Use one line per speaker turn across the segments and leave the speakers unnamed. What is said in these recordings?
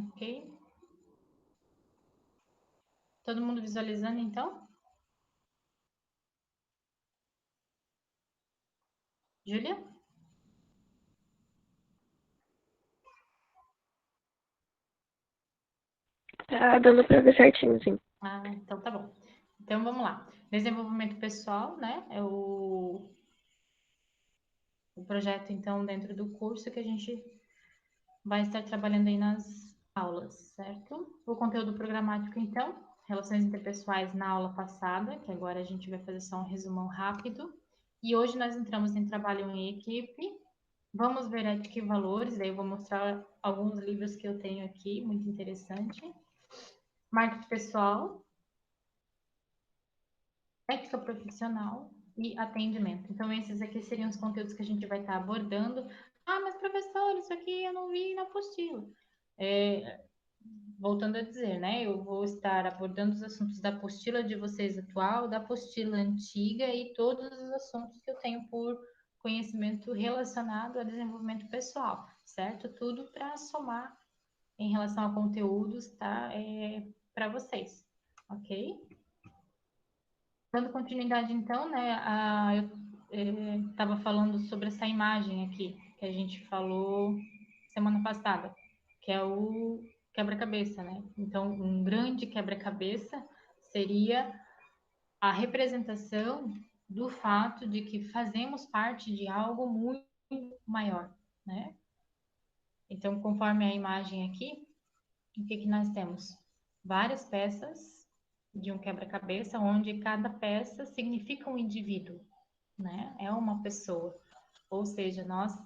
Ok? Todo mundo visualizando, então? Júlia?
Tá dando pra ver certinho, sim.
Ah, então tá bom. Então vamos lá. Desenvolvimento pessoal, né? É o projeto, então, dentro do curso que a gente vai estar trabalhando aí nas aulas, certo? O conteúdo programático, então, relações interpessoais na aula passada, que agora a gente vai fazer só um resumão rápido. E hoje nós entramos em trabalho em equipe. Vamos ver ética e valores, daí eu vou mostrar alguns livros que eu tenho aqui, muito interessante. Marketing pessoal, ética profissional e atendimento. Então, esses aqui seriam os conteúdos que a gente vai estar abordando. Ah, mas professor, isso aqui eu não vi na apostila. Voltando a dizer, né? Eu vou estar abordando os assuntos da apostila de vocês atual, da apostila antiga e todos os assuntos que eu tenho por conhecimento relacionado a desenvolvimento pessoal, certo? Tudo para somar em relação a conteúdos, tá? Para vocês, ok? Dando continuidade, então, né? Eu estava falando sobre essa imagem aqui, que a gente falou semana passada, que é o quebra-cabeça, né? Então, um grande quebra-cabeça seria a representação do fato de que fazemos parte de algo muito maior, né? Então, conforme a imagem aqui, o que que nós temos? Várias peças de um quebra-cabeça, onde cada peça significa um indivíduo, né? É uma pessoa. Ou seja, nós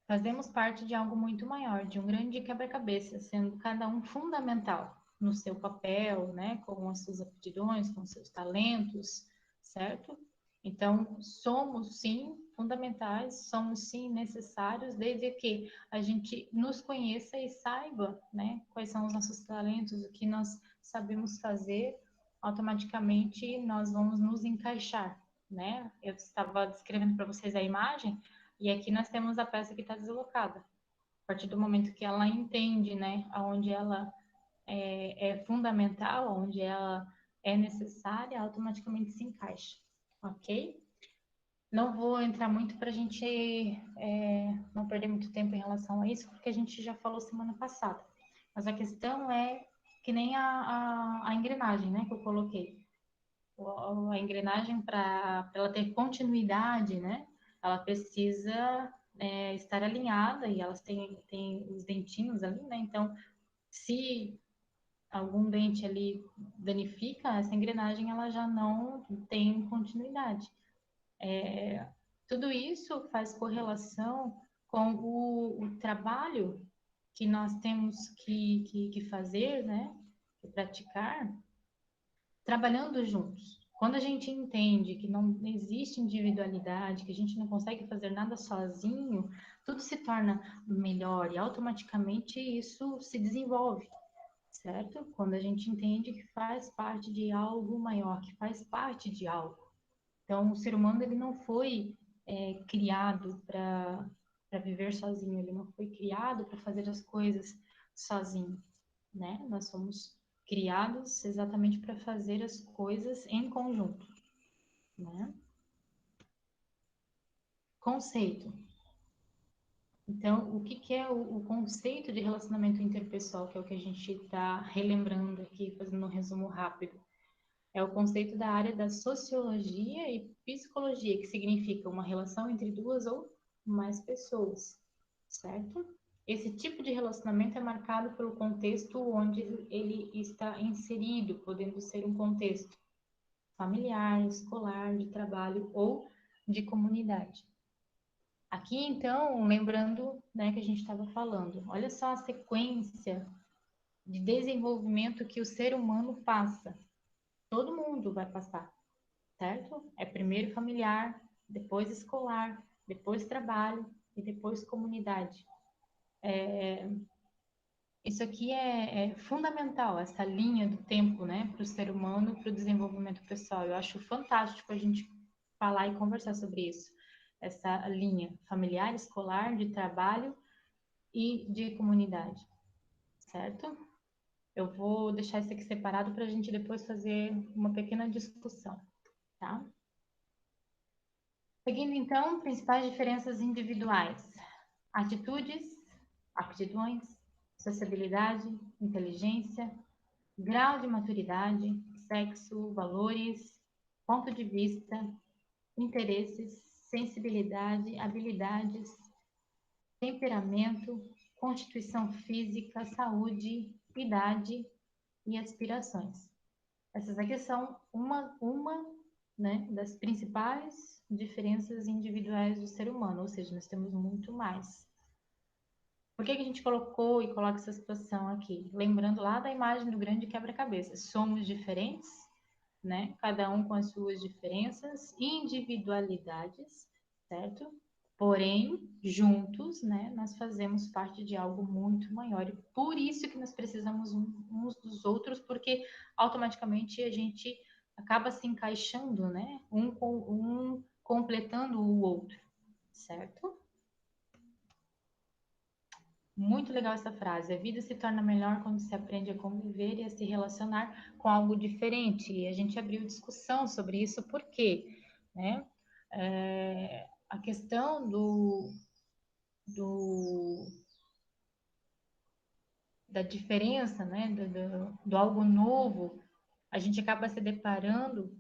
fazemos parte de algo muito maior, de um grande quebra-cabeça, sendo cada um fundamental no seu papel, né? Com as suas aptidões, com os seus talentos, certo? Então, somos sim fundamentais, somos sim necessários, desde que a gente nos conheça e saiba, né, quais são os nossos talentos, o que nós sabemos fazer, automaticamente nós vamos nos encaixar, né? Eu estava descrevendo para vocês a imagem, e aqui nós temos a peça que está deslocada. A partir do momento que ela entende, né, aonde ela é fundamental, onde ela é necessária, automaticamente se encaixa, ok? Não vou entrar muito para a gente não perder muito tempo em relação a isso, porque a gente já falou semana passada. Mas a questão é que nem a engrenagem, né, que eu coloquei. A engrenagem, para ela ter continuidade, né, ela precisa estar alinhada e elas têm os dentinhos ali, né? Então, se algum dente ali danifica, essa engrenagem ela já não tem continuidade. Tudo isso faz correlação com o trabalho que nós temos que fazer, né? Que praticar, trabalhando juntos. Quando a gente entende que não existe individualidade, que a gente não consegue fazer nada sozinho, tudo se torna melhor e automaticamente isso se desenvolve, certo? Quando a gente entende que faz parte de algo maior, que faz parte de algo. Então, o ser humano ele não foi criado para viver sozinho, ele não foi criado para fazer as coisas sozinho, né? Nós somos criados exatamente para fazer as coisas em conjunto, né? Conceito. Então, o que que é o conceito de relacionamento interpessoal, que é o que a gente está relembrando aqui, fazendo um resumo rápido? É o conceito da área da sociologia e psicologia, que significa uma relação entre duas ou mais pessoas, certo? Esse tipo de relacionamento é marcado pelo contexto onde ele está inserido, podendo ser um contexto familiar, escolar, de trabalho ou de comunidade. Aqui, então, lembrando, né, que a gente estava falando, olha só a sequência de desenvolvimento que o ser humano passa. Todo mundo vai passar, certo? É primeiro familiar, depois escolar, depois trabalho e depois comunidade. Isso aqui é fundamental, essa linha do tempo, né, para o ser humano, para o desenvolvimento pessoal. Eu acho fantástico a gente falar e conversar sobre isso. Essa linha familiar, escolar, de trabalho e de comunidade, certo? Eu vou deixar isso aqui separado para a gente depois fazer uma pequena discussão, tá? Seguindo então, principais diferenças individuais: atitudes, aptidões, sociabilidade, inteligência, grau de maturidade, sexo, valores, ponto de vista, interesses, sensibilidade, habilidades, temperamento, constituição física, saúde, idade e aspirações. Essas aqui são uma, né, das principais diferenças individuais do ser humano, ou seja, nós temos muito mais. Por que que a gente colocou e coloca essa situação aqui? Lembrando lá da imagem do grande quebra-cabeça. Somos diferentes, né? Cada um com as suas diferenças, individualidades, certo? Porém, juntos, né, nós fazemos parte de algo muito maior. E por isso que nós precisamos uns dos outros, porque automaticamente a gente acaba se encaixando, né? Um completando o outro, certo? Muito legal essa frase. A vida se torna melhor quando se aprende a conviver e a se relacionar com algo diferente. E a gente abriu discussão sobre isso, por quê? Né? A questão do, da diferença, né? Do algo novo, a gente acaba se deparando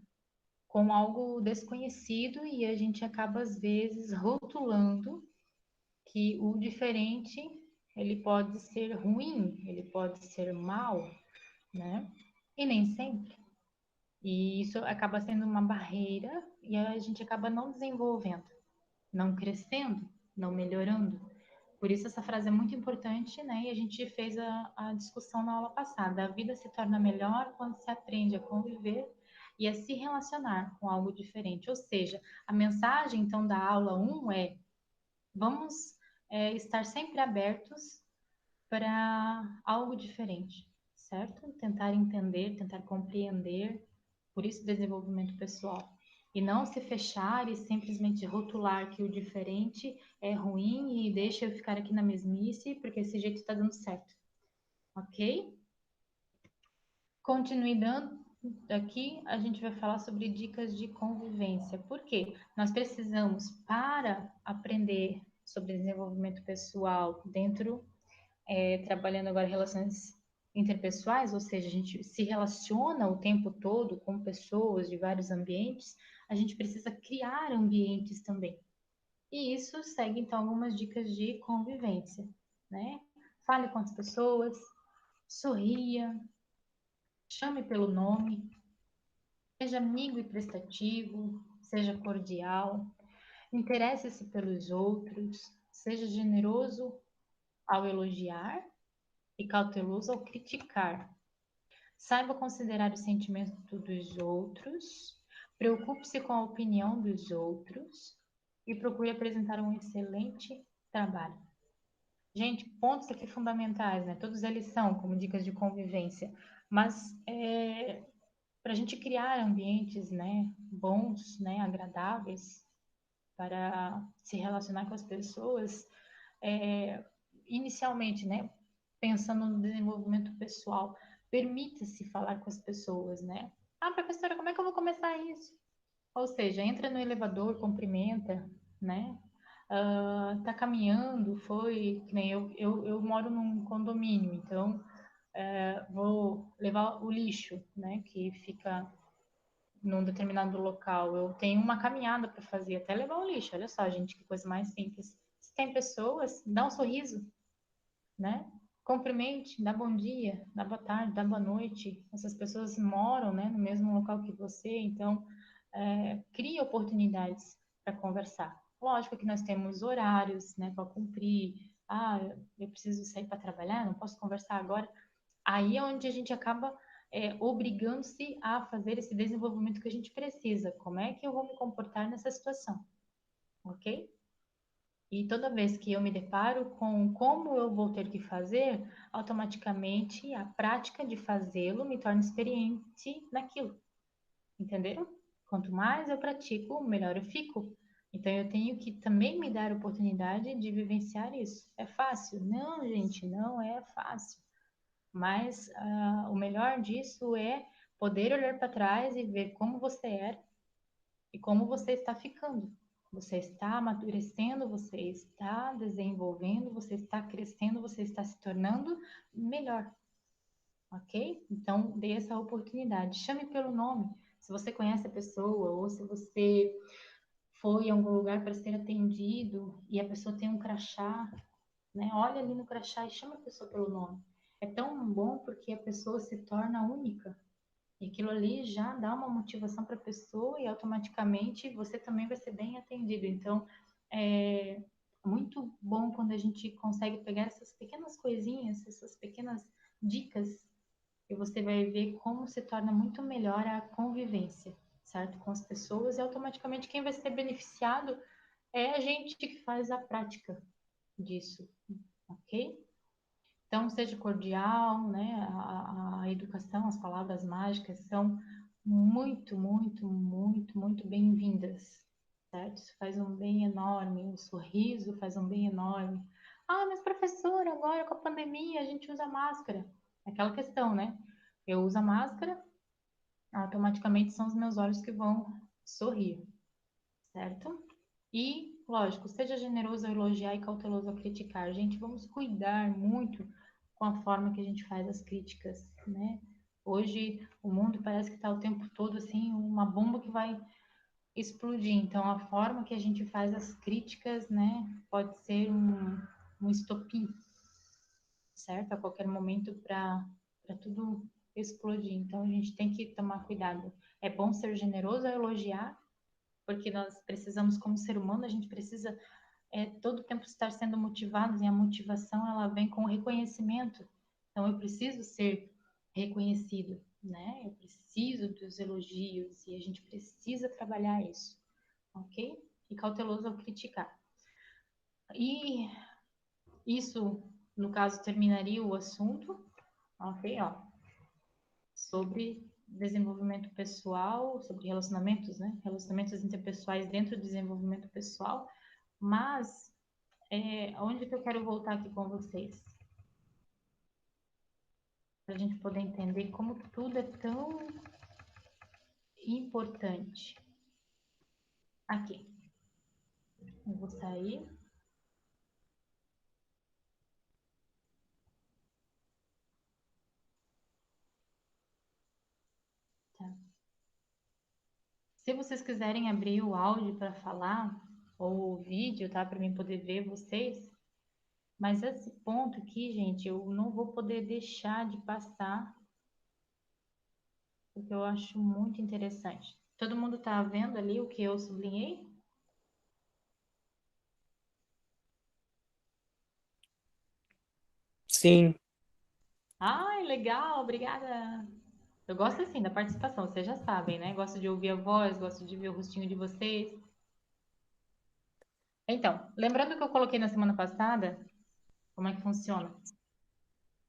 com algo desconhecido e a gente acaba, às vezes, rotulando que o diferente ele pode ser ruim, ele pode ser mal, né? E nem sempre. E isso acaba sendo uma barreira e a gente acaba não desenvolvendo, não crescendo, não melhorando. Por isso essa frase é muito importante, né? E a gente fez a discussão na aula passada. A vida se torna melhor quando se aprende a conviver e a se relacionar com algo diferente. Ou seja, a mensagem então da aula 1 é: vamos estar sempre abertos para algo diferente, certo? Tentar entender, tentar compreender, por isso desenvolvimento pessoal. E não se fechar e simplesmente rotular que o diferente é ruim e deixa eu ficar aqui na mesmice, porque esse jeito está dando certo, ok? Continue dando. Aqui a gente vai falar sobre dicas de convivência. Por quê? Nós precisamos, para aprender sobre desenvolvimento pessoal dentro trabalhando agora relações interpessoais, ou seja, a gente se relaciona o tempo todo com pessoas de vários ambientes, a gente precisa criar ambientes também. E isso segue, então, algumas dicas de convivência, né? Fale com as pessoas, sorria, chame pelo nome, seja amigo e prestativo, seja cordial, interesse-se pelos outros, seja generoso ao elogiar e cauteloso ao criticar. Saiba considerar o sentimento dos outros, preocupe-se com a opinião dos outros e procure apresentar um excelente trabalho. Gente, pontos aqui fundamentais, né? Todos eles são como dicas de convivência, mas para a gente criar ambientes, né, bons, né, agradáveis para se relacionar com as pessoas, inicialmente, né, pensando no desenvolvimento pessoal, permita-se falar com as pessoas, né? Ah, professora, como é que eu vou começar isso? Ou seja, entra no elevador, cumprimenta, né? Tá caminhando, foi, que nem eu moro num condomínio, então vou levar o lixo, né, que fica num determinado local. Eu tenho uma caminhada para fazer até levar o lixo. Olha só, gente, que coisa mais simples. Se tem pessoas, dá um sorriso, né? Cumprimente, dá bom dia, dá boa tarde, dá boa noite. Essas pessoas moram, né, no mesmo local que você, então cria oportunidades para conversar. Lógico que nós temos horários, né, para cumprir. Ah, eu preciso sair para trabalhar, não posso conversar agora. Aí é onde a gente acaba obrigando-se a fazer esse desenvolvimento que a gente precisa. Como é que eu vou me comportar nessa situação? Ok? E toda vez que eu me deparo com como eu vou ter que fazer, automaticamente a prática de fazê-lo me torna experiente naquilo. Entenderam? Quanto mais eu pratico, melhor eu fico. Então eu tenho que também me dar a oportunidade de vivenciar isso. É fácil? Não, gente, não é fácil. Mas o melhor disso é poder olhar para trás e ver como você era e como você está ficando. Você está amadurecendo, você está desenvolvendo, você está crescendo, você está se tornando melhor, ok? Então, dê essa oportunidade. Chame pelo nome. Se você conhece a pessoa ou se você foi em algum lugar para ser atendido e a pessoa tem um crachá, né? Olha ali no crachá e chama a pessoa pelo nome. É tão bom porque a pessoa se torna única. E aquilo ali já dá uma motivação para a pessoa e automaticamente você também vai ser bem atendido. Então, é muito bom quando a gente consegue pegar essas pequenas coisinhas, essas pequenas dicas, e você vai ver como se torna muito melhor a convivência, certo? Com as pessoas e automaticamente quem vai ser beneficiado é a gente que faz a prática disso, ok? Então, seja cordial, né? A educação, as palavras mágicas são muito, muito, muito, muito bem-vindas, certo? Isso faz um bem enorme, o sorriso faz um bem enorme. Ah, mas professora, agora com a pandemia a gente usa máscara. É aquela questão, né? Eu uso a máscara, automaticamente são os meus olhos que vão sorrir, certo? E, lógico, seja generoso ao elogiar e cauteloso ao criticar. Gente, vamos cuidar muito com a forma que a gente faz as críticas, né? Hoje o mundo parece que está o tempo todo assim, uma bomba que vai explodir. Então, a forma que a gente faz as críticas, né, pode ser um estopim, certo? A qualquer momento para tudo explodir. Então, a gente tem que tomar cuidado. É bom ser generoso ao elogiar, porque nós precisamos, como ser humano, a gente precisa todo tempo estar sendo motivados e a motivação ela vem com o reconhecimento. Então eu preciso ser reconhecido, né? Eu preciso dos elogios e a gente precisa trabalhar isso, ok? E cauteloso ao criticar. E isso, no caso, terminaria o assunto, ok? Ó, sobre desenvolvimento pessoal, sobre relacionamentos, né? Relacionamentos interpessoais dentro do desenvolvimento pessoal, mas onde que eu quero voltar aqui com vocês? Para a gente poder entender como tudo é tão importante. Aqui, eu vou sair. Tá. Se vocês quiserem abrir o áudio para falar, ou o vídeo, tá? Para mim poder ver vocês. Mas esse ponto aqui, gente, eu não vou poder deixar de passar, porque eu acho muito interessante. Todo mundo tá vendo ali o que eu sublinhei?
Sim,
Ai, legal, obrigada. Eu gosto assim da participação, vocês já sabem, né? Gosto de ouvir a voz, gosto de ver o rostinho de vocês. Então, lembrando que eu coloquei na semana passada, como é que funciona?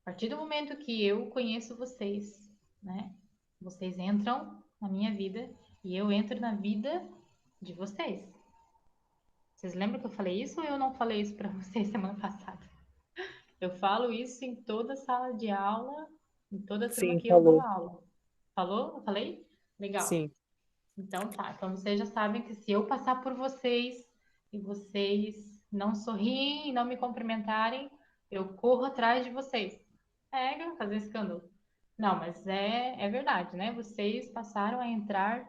A partir do momento que eu conheço vocês, né? Vocês entram na minha vida e eu entro na vida de vocês. Vocês lembram que eu falei isso ou eu não falei isso para vocês semana passada? Eu falo isso em toda sala de aula, em toda turma
sim,
que eu dou
falou.
aula. Falou? Eu falei? Legal.
Sim,
Então tá, então vocês já sabem que se eu passar por vocês e vocês não sorriem, não me cumprimentarem, eu corro atrás de vocês. Pega, fazer escândalo. Não, mas é verdade, né? Vocês passaram a entrar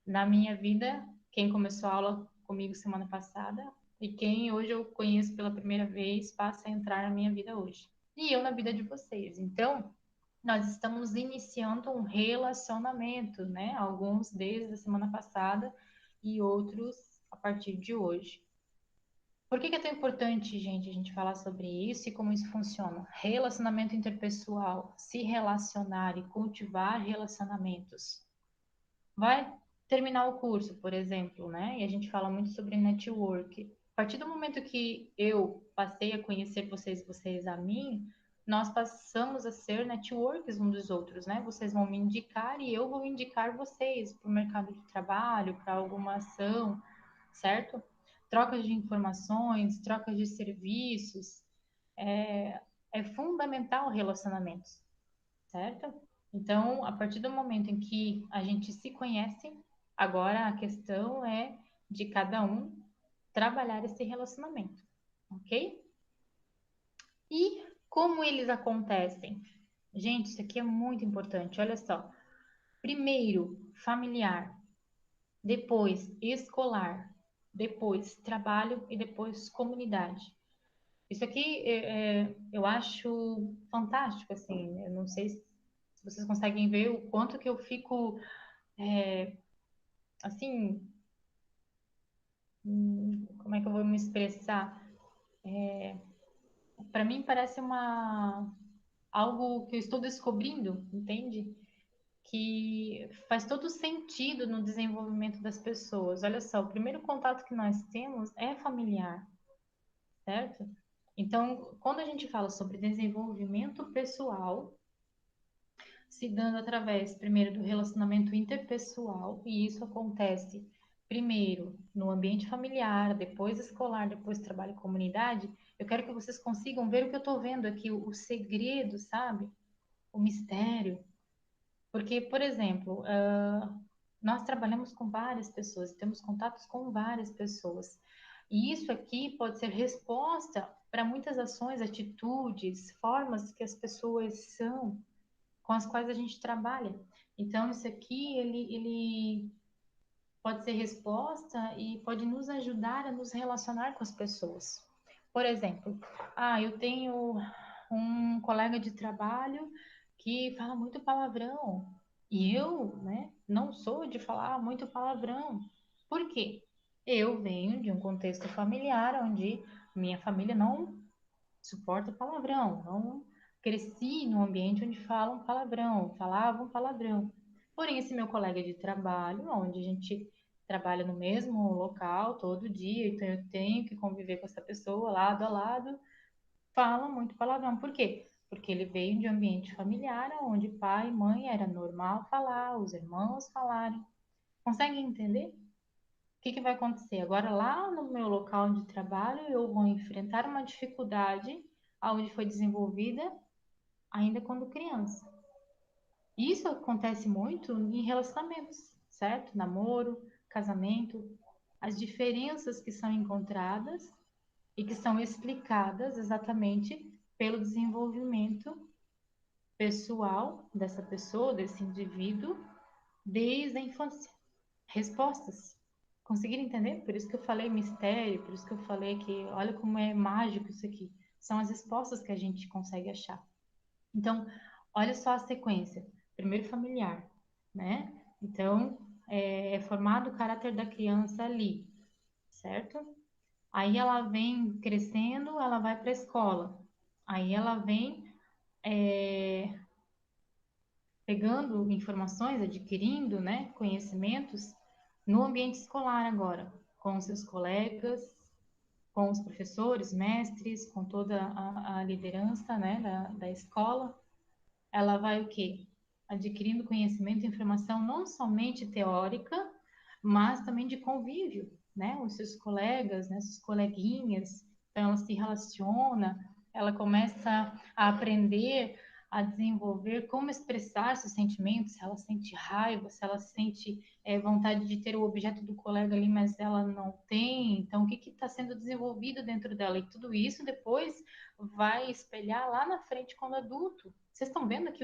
na minha vida, quem começou a aula comigo semana passada e quem hoje eu conheço pela primeira vez passa a entrar na minha vida hoje. E eu na vida de vocês. Então, nós estamos iniciando um relacionamento, né? Alguns desde a semana passada e outros a partir de hoje. Por que que é tão importante, gente, a gente falar sobre isso e como isso funciona? Relacionamento interpessoal, se relacionar e cultivar relacionamentos. Vai terminar o curso, por exemplo, né? E a gente fala muito sobre network. A partir do momento que eu passei a conhecer vocês, vocês a mim, nós passamos a ser networks um dos outros, né? Vocês vão me indicar e eu vou indicar vocês para o mercado de trabalho, para alguma ação, certo? Trocas de informações, trocas de serviços, é fundamental relacionamentos, certo? Então, a partir do momento em que a gente se conhece, agora a questão é de cada um trabalhar esse relacionamento, ok? E como eles acontecem? Gente, isso aqui é muito importante, olha só. Primeiro, familiar, depois escolar, depois trabalho e depois comunidade. Isso aqui eu acho fantástico, assim. Eu não sei se vocês conseguem ver o quanto que eu fico, assim, como é que eu vou me expressar? Para mim parece algo que eu estou descobrindo, entende? Que faz todo sentido no desenvolvimento das pessoas. Olha só, o primeiro contato que nós temos é familiar, certo? Então, quando a gente fala sobre desenvolvimento pessoal, se dando através, primeiro, do relacionamento interpessoal, e isso acontece primeiro no ambiente familiar, depois escolar, depois trabalho e comunidade, eu quero que vocês consigam ver o que eu estou vendo aqui, o segredo, sabe? O mistério. Porque, por exemplo, nós trabalhamos com várias pessoas, temos contatos com várias pessoas. E isso aqui pode ser resposta para muitas ações, atitudes, formas que as pessoas são, com as quais a gente trabalha. Então, isso aqui, ele pode ser resposta e pode nos ajudar a nos relacionar com as pessoas. Por exemplo, eu tenho um colega de trabalho que fala muito palavrão. E eu, né, não sou de falar muito palavrão. Por quê? Eu venho de um contexto familiar onde minha família não suporta palavrão, não cresci num ambiente onde falam palavrão, falavam palavrão. Porém, esse meu colega de trabalho, onde a gente trabalha no mesmo local todo dia, então eu tenho que conviver com essa pessoa lado a lado, fala muito palavrão. Por quê? Porque ele veio de um ambiente familiar onde pai e mãe era normal falar, os irmãos falarem. Consegue entender? O que que vai acontecer? Agora, lá no meu local de trabalho, eu vou enfrentar uma dificuldade aonde foi desenvolvida ainda quando criança. Isso acontece muito em relacionamentos, certo? Namoro, casamento, as diferenças que são encontradas e que são explicadas exatamente pelo desenvolvimento pessoal dessa pessoa, desse indivíduo, desde a infância. Respostas. Conseguiram entender? Por isso que eu falei mistério, por isso que eu falei que olha como é mágico isso aqui. São as respostas que a gente consegue achar. Então, olha só a sequência. Primeiro familiar, né? Então, é formado o caráter da criança ali, certo? Aí ela vem crescendo, ela vai para a escola. Aí ela vem pegando informações, adquirindo, né, conhecimentos no ambiente escolar agora, com seus colegas, com os professores, mestres, com toda a liderança, né, da escola. Ela vai o quê? Adquirindo conhecimento e informação não somente teórica, mas também de convívio, né? Os seus colegas, né? Suas coleguinhas. Então, ela se relaciona, ela começa a aprender a desenvolver como expressar seus sentimentos, se ela sente raiva, se ela sente vontade de ter o objeto do colega ali, mas ela não tem. Então, o que está sendo desenvolvido dentro dela? E tudo isso depois vai espelhar lá na frente quando adulto. Vocês estão vendo aqui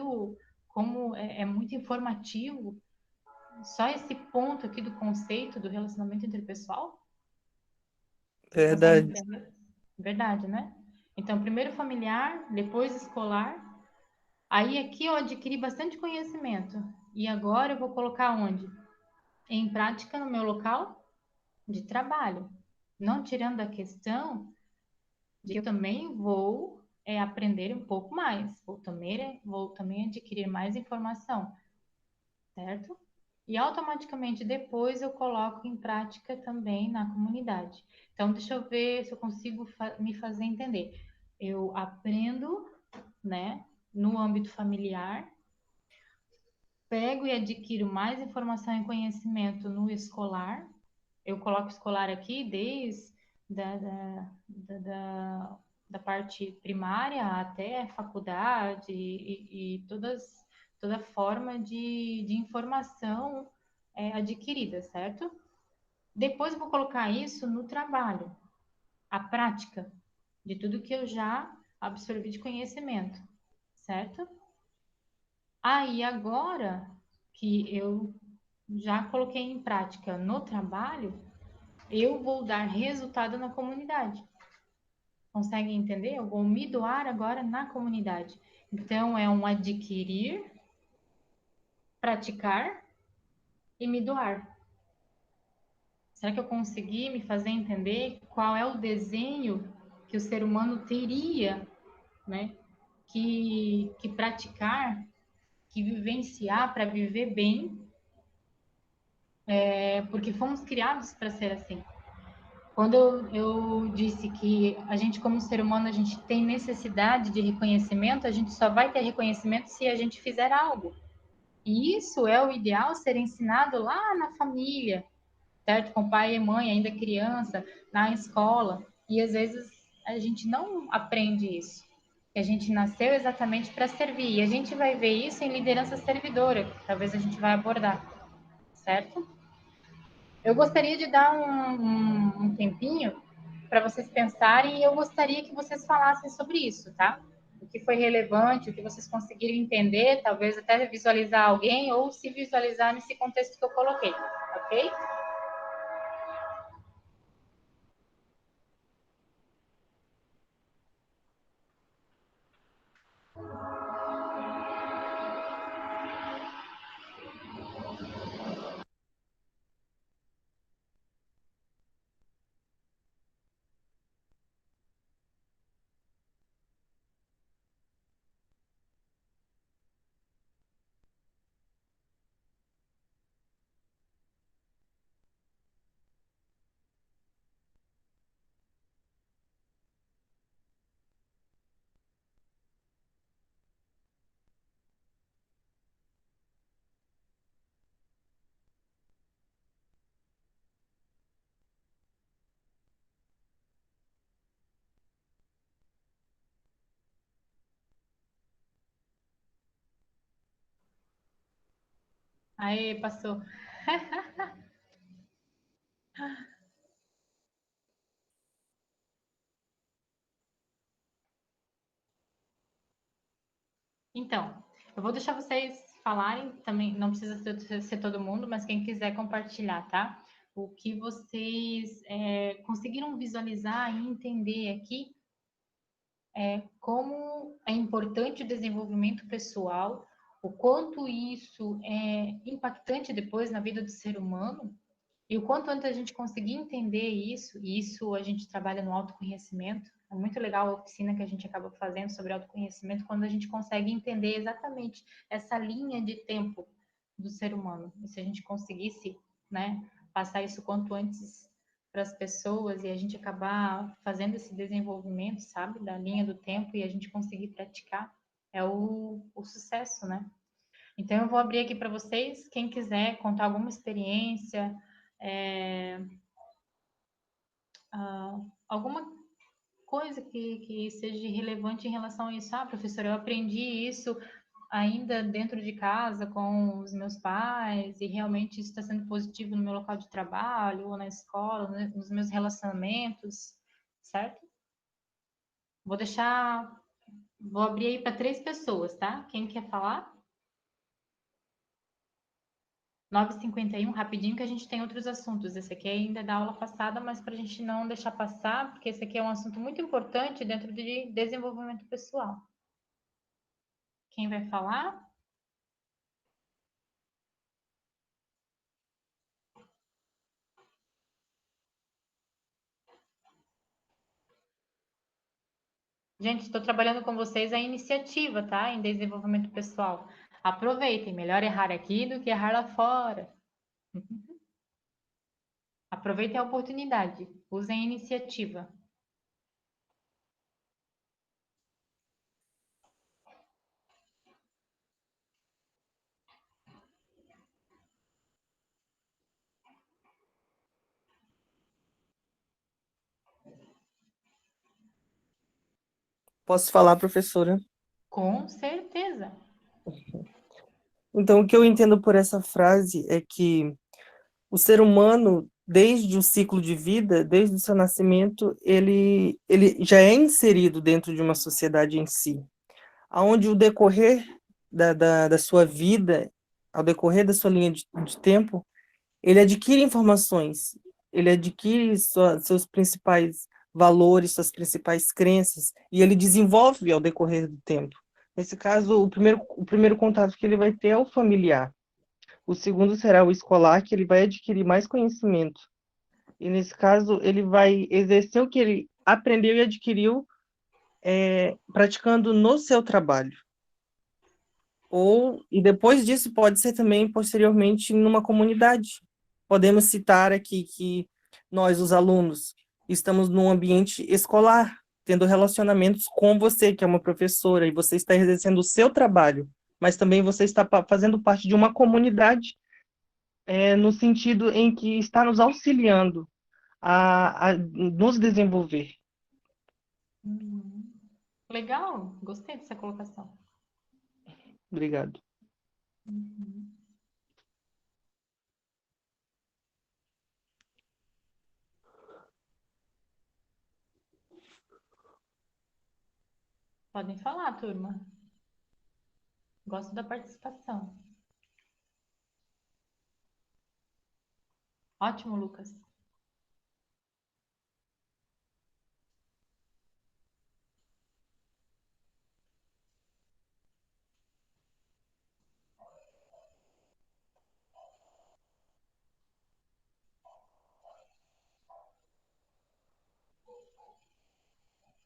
como é muito informativo só esse ponto aqui do conceito do relacionamento interpessoal? Vocês conseguem
Verdade.
entender? Verdade, né? Então, primeiro familiar, depois escolar. Aí aqui eu adquiri bastante conhecimento. E agora eu vou colocar onde? Em prática no meu local de trabalho. Não tirando a questão de que eu também vou aprender um pouco mais, vou também adquirir mais informação, certo? E automaticamente depois eu coloco em prática também na comunidade. Então, deixa eu ver se eu consigo me fazer entender. Eu aprendo, né, no âmbito familiar, pego e adquiro mais informação e conhecimento no escolar. Eu coloco escolar aqui desde da da parte primária até faculdade e toda forma de informação adquirida, certo? Depois eu vou colocar isso no trabalho, a prática de tudo que eu já absorvi de conhecimento, certo? Aí agora que eu já coloquei em prática no trabalho, eu vou dar resultado na comunidade. Conseguem entender? Eu vou me doar agora na comunidade. Então, é um adquirir, praticar e me doar. Será que eu consegui me fazer entender qual é o desenho que o ser humano teria, né, que praticar, que vivenciar para viver bem, porque fomos criados para ser assim. Quando eu disse que a gente, como ser humano, a gente tem necessidade de reconhecimento, a gente só vai ter reconhecimento se a gente fizer algo. E isso é o ideal ser ensinado lá na família, certo? Com pai e mãe, ainda criança, na escola. E às vezes a gente não aprende isso. Que a gente nasceu exatamente para servir. E a gente vai ver isso em liderança servidora, que talvez a gente vai abordar, certo? Eu gostaria de dar um tempinho para vocês pensarem e eu gostaria que vocês falassem sobre isso, tá? O que foi relevante, o que vocês conseguiram entender, talvez até visualizar alguém ou se visualizar nesse contexto que eu coloquei, ok? Aí, passou. Então, eu vou deixar vocês falarem também, não precisa ser todo mundo, mas quem quiser compartilhar, tá? O que vocês conseguiram visualizar e entender aqui como é importante o desenvolvimento pessoal, o quanto isso é impactante depois na vida do ser humano, e o quanto antes a gente conseguir entender isso, e isso a gente trabalha no autoconhecimento, é muito legal a oficina que a gente acaba fazendo sobre autoconhecimento, quando a gente consegue entender exatamente essa linha de tempo do ser humano. E se a gente conseguisse, né, passar isso quanto antes para as pessoas e a gente acabar fazendo esse desenvolvimento, sabe, da linha do tempo e a gente conseguir praticar, é o sucesso, né? Então eu vou abrir aqui para vocês, quem quiser contar alguma experiência, é, alguma coisa que seja relevante em relação a isso. Ah, professora, eu aprendi isso ainda dentro de casa com os meus pais e realmente isso está sendo positivo no meu local de trabalho ou na escola, né, nos meus relacionamentos, certo? Vou deixar, vou abrir aí para 3 pessoas, tá? Quem quer falar? 9h51, rapidinho, que a gente tem outros assuntos. Esse aqui ainda é da aula passada, mas para a gente não deixar passar, porque esse aqui é um assunto muito importante dentro de desenvolvimento pessoal. Quem vai falar? Gente, estou trabalhando com vocês a iniciativa, tá? Em desenvolvimento pessoal. Aproveitem, melhor errar aqui do que errar lá fora. Aproveitem a oportunidade, usem a iniciativa.
Posso falar, professora?
Com certeza.
Então, o que eu entendo por essa frase é que o ser humano, desde o ciclo de vida, desde o seu nascimento, ele já é inserido dentro de uma sociedade em si, onde o decorrer da sua vida, ao decorrer da sua linha de tempo, ele adquire informações, ele adquire seus principais valores, suas principais crenças, e ele desenvolve ao decorrer do tempo. Nesse caso, o primeiro contato que ele vai ter é o familiar. O segundo será o escolar, que ele vai adquirir mais conhecimento. E nesse caso, ele vai exercer o que ele aprendeu e adquiriu praticando no seu trabalho. E depois disso, pode ser também posteriormente numa comunidade. Podemos citar aqui que nós, os alunos, estamos num ambiente escolar, tendo relacionamentos com você, que é uma professora, e você está exercendo o seu trabalho, mas também você está fazendo parte de uma comunidade, no sentido em que está nos auxiliando a nos desenvolver.
Uhum. Legal, gostei dessa colocação.
Obrigado.
Uhum. Podem falar, turma. Gosto da participação. Ótimo, Lucas.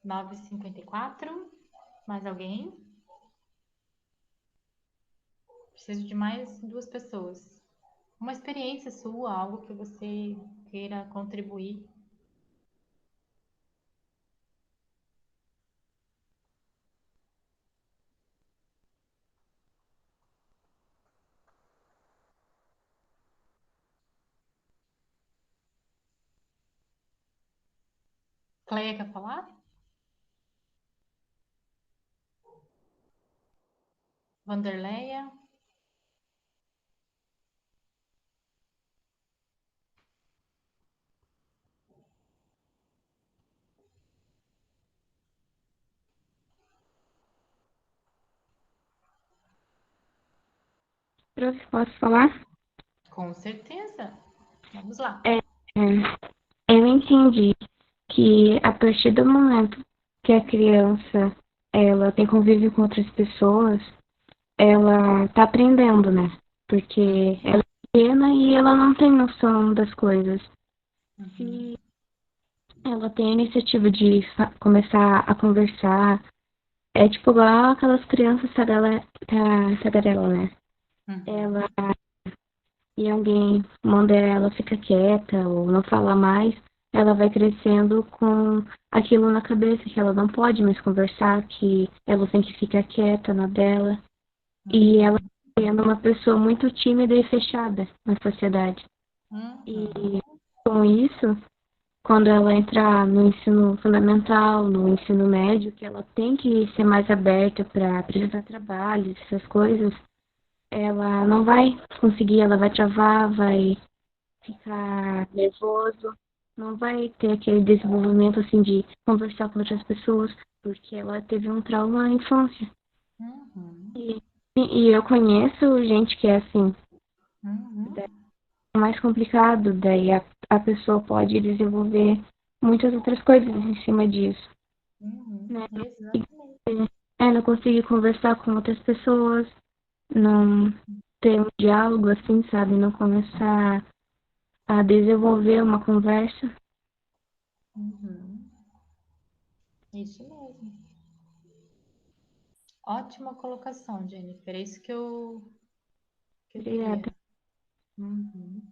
Nove h 54. Mais alguém? Preciso de mais duas pessoas. Uma experiência sua, algo que você queira contribuir. Cleia quer falar? Vanderleia?
Prof, posso falar?
Com certeza. Vamos lá.
É, eu entendi que a partir do momento que a criança ela tem convívio com outras pessoas, ela tá aprendendo, né? Porque ela é pequena e ela não tem noção das coisas.
Uhum.
Se ela tem a iniciativa de começar a conversar, é tipo igual aquelas crianças tagarela, né?
Uhum.
Ela e alguém manda ela ficar quieta ou não falar mais, ela vai crescendo com aquilo na cabeça, que ela não pode mais conversar, que ela tem que ficar quieta na dela. E ela
Uhum.
sendo uma pessoa muito tímida e fechada na sociedade. E
Uhum.
com isso, quando ela entrar no ensino fundamental, no ensino médio, que ela tem que ser mais aberta para apresentar trabalhos, essas coisas, ela não vai conseguir, ela vai travar, vai ficar nervoso, não vai ter aquele desenvolvimento assim de conversar com outras pessoas, porque ela teve um trauma na infância.
Uhum.
E, e eu conheço gente que é assim,
Uhum.
daí é mais complicado, daí a pessoa pode desenvolver muitas outras coisas em cima disso,
Uhum.
né?
Exatamente.
Não conseguir conversar com outras pessoas, não ter um diálogo assim, sabe? Não começar a desenvolver uma conversa.
Uhum. Isso mesmo. Ótima colocação, Jennifer. É isso que eu queria.
Obrigada.
Uhum.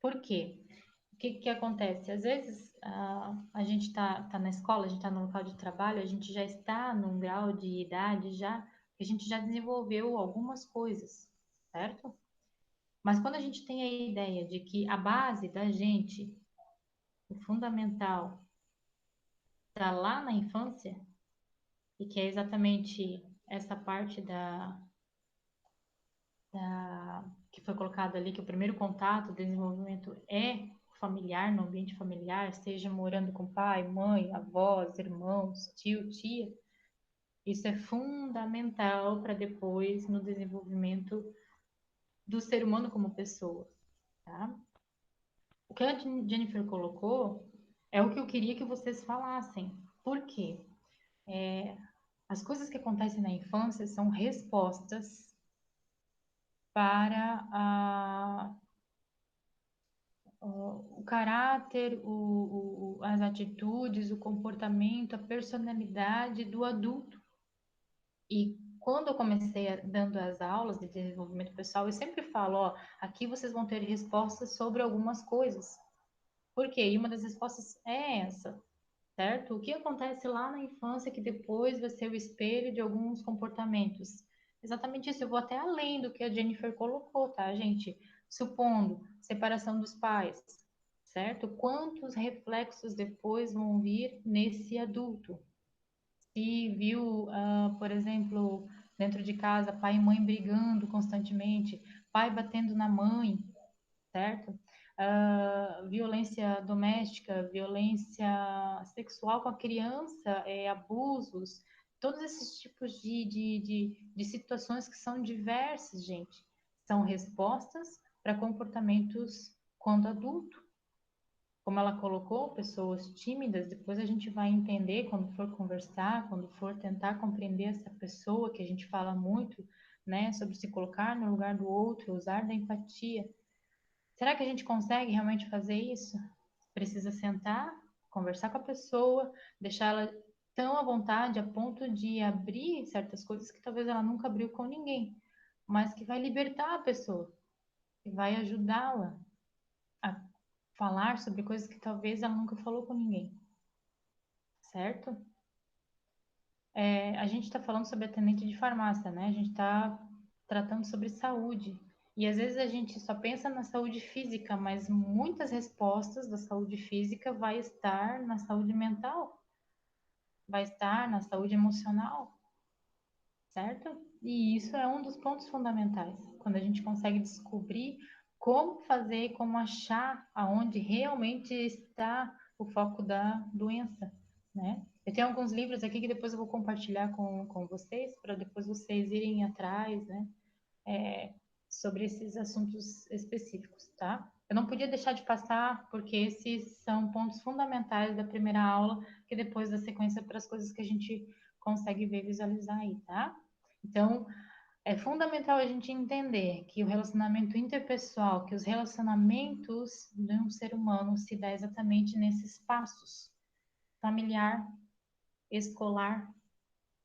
Por quê? O que que acontece? Às vezes, a gente tá na escola, a gente está no local de trabalho, a gente já está num grau de idade já, que a gente já desenvolveu algumas coisas, certo? Mas quando a gente tem a ideia de que a base da gente, o fundamental, está lá na infância, e que é exatamente essa parte que foi colocado ali, que o primeiro contato, o desenvolvimento é familiar, no ambiente familiar, seja morando com pai, mãe, avós, irmãos, tio, tia, isso é fundamental para depois no desenvolvimento do ser humano como pessoa, tá? O que a Jennifer colocou é o que eu queria que vocês falassem. Por quê? As coisas que acontecem na infância são respostas para o caráter, as atitudes, o comportamento, a personalidade do adulto. E quando eu comecei dando as aulas de desenvolvimento pessoal, eu sempre falo, ó, aqui vocês vão ter respostas sobre algumas coisas. Por quê? E uma das respostas é essa, certo? O que acontece lá na infância que depois vai ser o espelho de alguns comportamentos? Exatamente isso. Eu vou até além do que a Jennifer colocou, tá, gente? Supondo separação dos pais, certo? Quantos reflexos depois vão vir nesse adulto? Se viu, por exemplo, dentro de casa, pai e mãe brigando constantemente, pai batendo na mãe, certo? Violência doméstica, violência sexual com a criança, abusos, todos esses tipos de situações que são diversas, gente, são respostas para comportamentos quando adulto. Como ela colocou, pessoas tímidas, depois a gente vai entender quando for conversar, quando for tentar compreender essa pessoa, que a gente fala muito, né, sobre se colocar no lugar do outro, usar da empatia. Será que a gente consegue realmente fazer isso? Precisa sentar, conversar com a pessoa, deixá-la tão à vontade a ponto de abrir certas coisas que talvez ela nunca abriu com ninguém, mas que vai libertar a pessoa, que vai ajudá-la a falar sobre coisas que talvez ela nunca falou com ninguém, certo? A gente está falando sobre atendente de farmácia, né? A gente está tratando sobre saúde. E às vezes a gente só pensa na saúde física, mas muitas respostas da saúde física vai estar na saúde mental, vai estar na saúde emocional, certo? E isso é um dos pontos fundamentais. Quando a gente consegue descobrir como fazer, como achar aonde realmente está o foco da doença, né? Eu tenho alguns livros aqui que depois eu vou compartilhar com vocês, para depois vocês irem atrás, né? Sobre esses assuntos específicos, tá? Eu não podia deixar de passar, porque esses são pontos fundamentais da primeira aula, que depois da sequência para as coisas que a gente consegue ver, visualizar aí, tá? Então, é fundamental a gente entender que o relacionamento interpessoal, que os relacionamentos de um ser humano se dá exatamente nesses passos: familiar, escolar,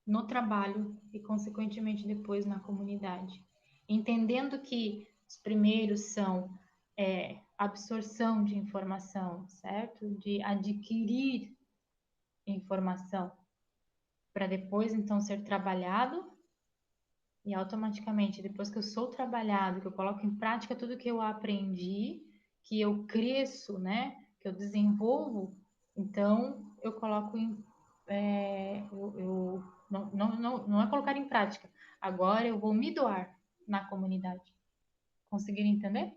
no trabalho e, consequentemente, depois na comunidade. Entendendo que os primeiros são absorção de informação, certo? De adquirir informação, para depois, então, ser trabalhado e automaticamente, depois que eu sou trabalhado, que eu coloco em prática tudo que eu aprendi, que eu cresço, né? Que eu desenvolvo, então eu coloco em. Não é colocar em prática. Agora eu vou me doar na comunidade. Conseguiram entender?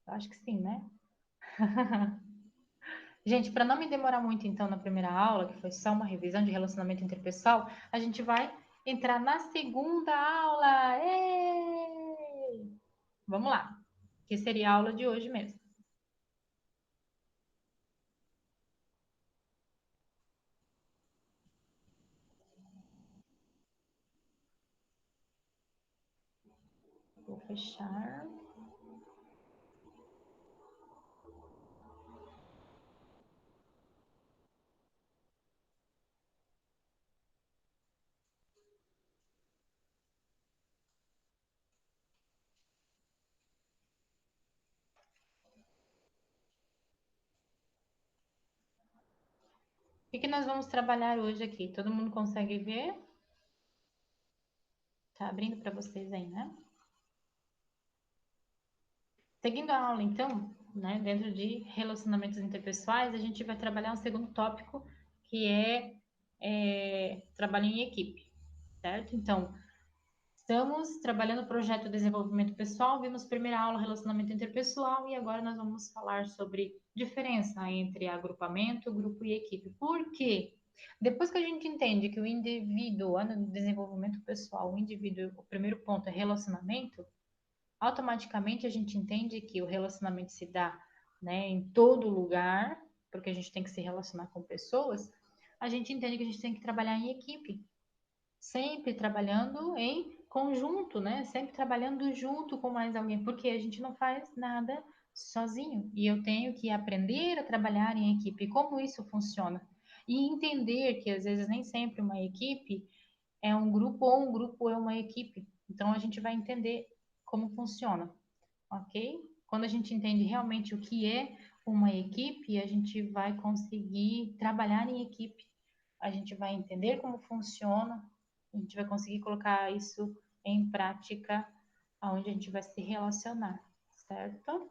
Eu acho que sim, né? Gente, para não me demorar muito, então, na primeira aula, que foi só uma revisão de relacionamento interpessoal, a gente vai entrar na segunda aula. Ei! Vamos lá, que seria a aula de hoje mesmo. Vou fechar. O que nós vamos trabalhar hoje aqui? Todo mundo consegue ver? Tá abrindo para vocês aí, né? Seguindo a aula, então, né, dentro de relacionamentos interpessoais, a gente vai trabalhar um segundo tópico, que trabalho em equipe, certo? Então, estamos trabalhando o projeto de desenvolvimento pessoal, vimos primeira aula relacionamento interpessoal e agora nós vamos falar sobre diferença entre agrupamento, grupo e equipe. Por quê? Depois que a gente entende que o indivíduo, no desenvolvimento pessoal, o indivíduo, o primeiro ponto é relacionamento, automaticamente a gente entende que o relacionamento se dá, né, em todo lugar, porque a gente tem que se relacionar com pessoas, a gente entende que a gente tem que trabalhar em equipe, sempre trabalhando em conjunto, né? Sempre trabalhando junto com mais alguém, porque a gente não faz nada sozinho. E eu tenho que aprender a trabalhar em equipe, como isso funciona. E entender que às vezes nem sempre uma equipe é um grupo ou um grupo é uma equipe. Então a gente vai entender como funciona, ok? Quando a gente entende realmente o que é uma equipe, a gente vai conseguir trabalhar em equipe, a gente vai entender como funciona, a gente vai conseguir colocar isso em prática, aonde a gente vai se relacionar, certo?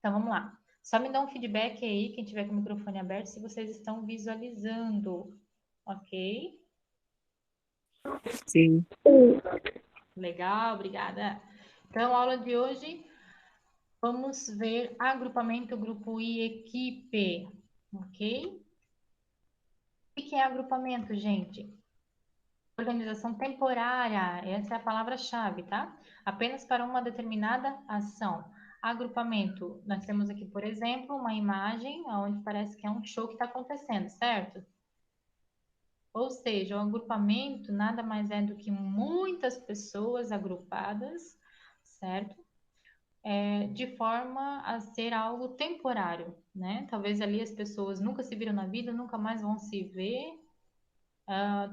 Então vamos lá. Só me dá um feedback aí, quem tiver com o microfone aberto, se vocês estão visualizando, ok?
Sim.
Legal, obrigada. Então, a aula de hoje, vamos ver agrupamento, grupo e equipe, ok? O que é agrupamento, gente? Organização temporária, essa é a palavra-chave, tá? Apenas para uma determinada ação. Agrupamento, nós temos aqui, por exemplo, uma imagem onde parece que é um show que está acontecendo, certo? Ou seja, o agrupamento nada mais é do que muitas pessoas agrupadas, certo? De forma a ser algo temporário, né? Talvez ali as pessoas nunca se viram na vida, nunca mais vão se ver,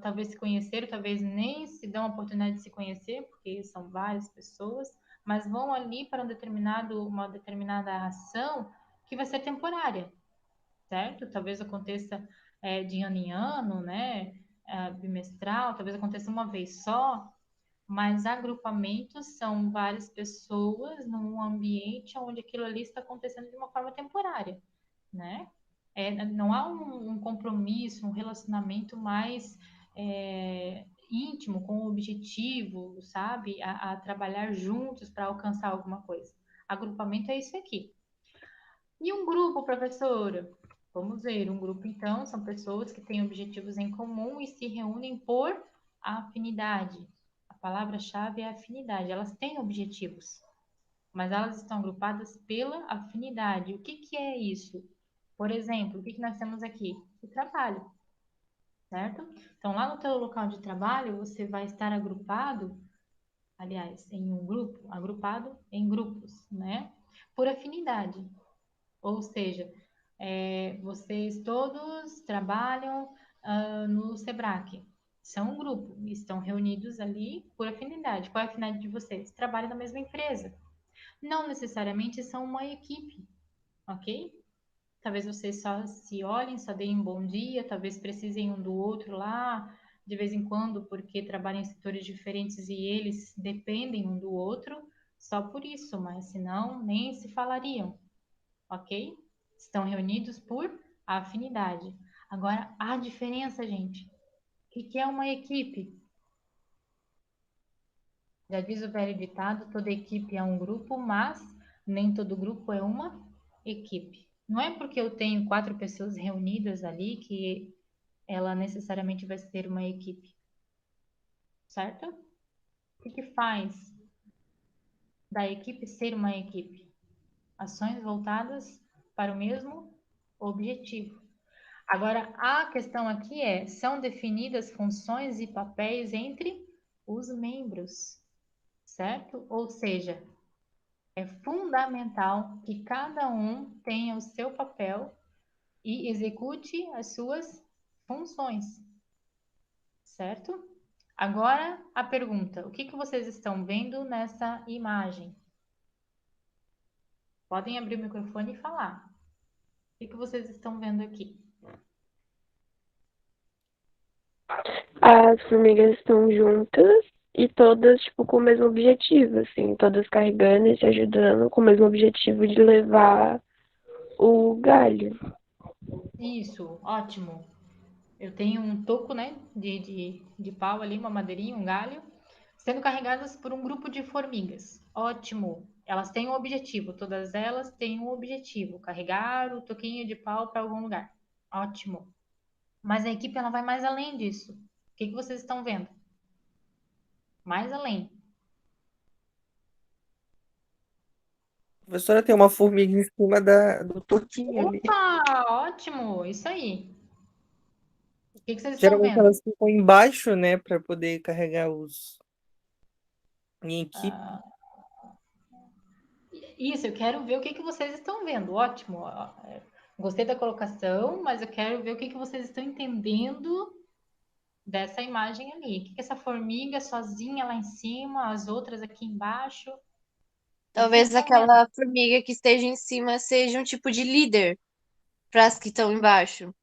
talvez se conheceram, talvez nem se dão a oportunidade de se conhecer, porque são várias pessoas, mas vão ali para uma determinada ação que vai ser temporária, certo? Talvez aconteça de ano em ano, né? Bimestral, talvez aconteça uma vez só, mas agrupamentos são várias pessoas num ambiente onde aquilo ali está acontecendo de uma forma temporária, né? Não há um compromisso, um relacionamento mais íntimo, com o objetivo, sabe? A trabalhar juntos para alcançar alguma coisa. Agrupamento é isso aqui. E um grupo, professora? Vamos ver, um grupo, então, são pessoas que têm objetivos em comum e se reúnem por afinidade. A palavra-chave é afinidade. Elas têm objetivos, mas elas estão agrupadas pela afinidade. O que que é isso? Por exemplo, o que que nós temos aqui? O trabalho, certo? Então, lá no teu local de trabalho, você vai estar agrupado, aliás, em um grupo, agrupado em grupos, né? Por afinidade. Ou seja, vocês todos trabalham no Sebrae. São um grupo, estão reunidos ali por afinidade. Qual é a afinidade de vocês? Trabalham na mesma empresa. Não necessariamente são uma equipe, ok? Talvez vocês só se olhem, só deem um bom dia, talvez precisem um do outro lá, de vez em quando, porque trabalham em setores diferentes e eles dependem um do outro, só por isso, mas senão nem se falariam, ok? Estão reunidos por afinidade. Agora, a diferença, gente. O que é uma equipe? Já diz o velho ditado, toda equipe é um grupo, mas nem todo grupo é uma equipe. Não é porque eu tenho 4 pessoas reunidas ali que ela necessariamente vai ser uma equipe, certo? O que faz da equipe ser uma equipe? Ações voltadas para o mesmo objetivo. Agora, a questão aqui são definidas funções e papéis entre os membros, certo? Ou seja, é fundamental que cada um tenha o seu papel e execute as suas funções, certo? Agora a pergunta: o que que vocês estão vendo nessa imagem? Podem abrir o microfone e falar. O que que vocês estão vendo aqui?
As formigas estão juntas e todas, tipo, com o mesmo objetivo, assim, todas carregando e se ajudando com o mesmo objetivo de levar o galho.
Isso, ótimo. eu tenho um toco, né, de pau ali, uma madeirinha, um galho, sendo carregadas por um grupo de formigas. Ótimo. Elas têm um objetivo, todas elas têm um objetivo, carregar o toquinho de pau para algum lugar. Ótimo. Mas a equipe ela vai mais além disso. O que vocês estão vendo? Mais além.
A professora tem uma formiga em cima do toquinho ali.
Opa, ótimo, isso aí. O que vocês estão
Geralmente
vendo?
elas ficam embaixo, né, para poder carregar os em equipe.
Isso, eu quero ver o que vocês estão vendo. Ótimo. Gostei da colocação, mas eu quero ver o que vocês estão entendendo dessa imagem ali. O que essa formiga sozinha lá em cima, as outras aqui embaixo? O que vocês
Talvez
estão vendo?
aquela formiga que esteja em cima seja um tipo de líder para as que estão embaixo.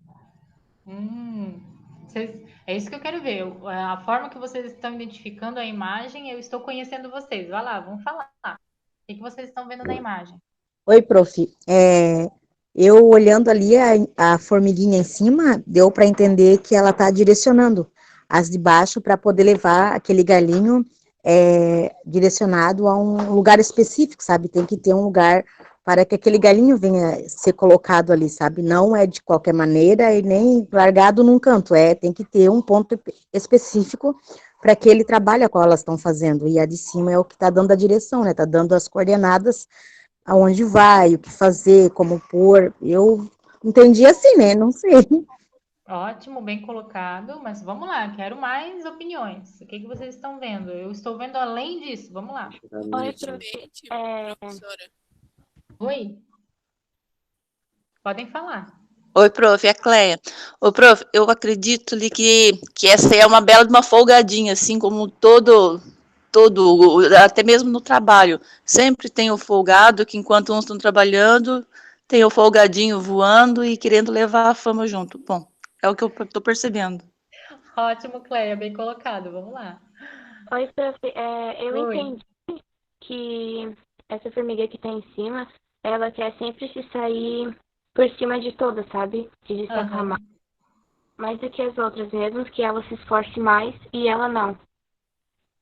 É isso que eu quero ver. A forma que vocês estão identificando a imagem, eu estou conhecendo vocês. Vai lá, vamos falar. O que vocês estão vendo na imagem?
Oi, prof. Eu olhando ali a formiguinha em cima, deu para entender que ela está direcionando as de baixo para poder levar aquele galinho direcionado a um lugar específico, sabe? Tem que ter um lugar para que aquele galinho venha ser colocado ali, sabe? Não é de qualquer maneira e nem largado num canto, tem que ter um ponto específico para aquele trabalho a qual elas estão fazendo. E a de cima é o que está dando a direção, né? Está dando as coordenadas aonde vai, o que fazer, como pôr. Eu entendi assim, né? Não sei.
Ótimo, bem colocado, mas vamos lá, quero mais opiniões. O que vocês estão vendo? Eu estou vendo além disso, vamos lá.
Oi, prof.
Professora.
Oi? Podem falar.
Oi, prof, é a Cleia. Ô, prof, eu acredito ali que essa aí é uma bela de uma folgadinha, assim como até mesmo no trabalho. Sempre tem o folgado que enquanto uns estão trabalhando, tem o folgadinho voando e querendo levar a fama junto. Bom, é o que eu tô percebendo.
Ótimo, Cleia, bem colocado, vamos lá.
Oi, prof. Eu
Oi.
entendi que essa formiga que tá em cima, ela quer sempre se sair por cima de todas, sabe? Se destacar
Aham.
mais do que as outras, mesmo que ela se esforce mais e ela não.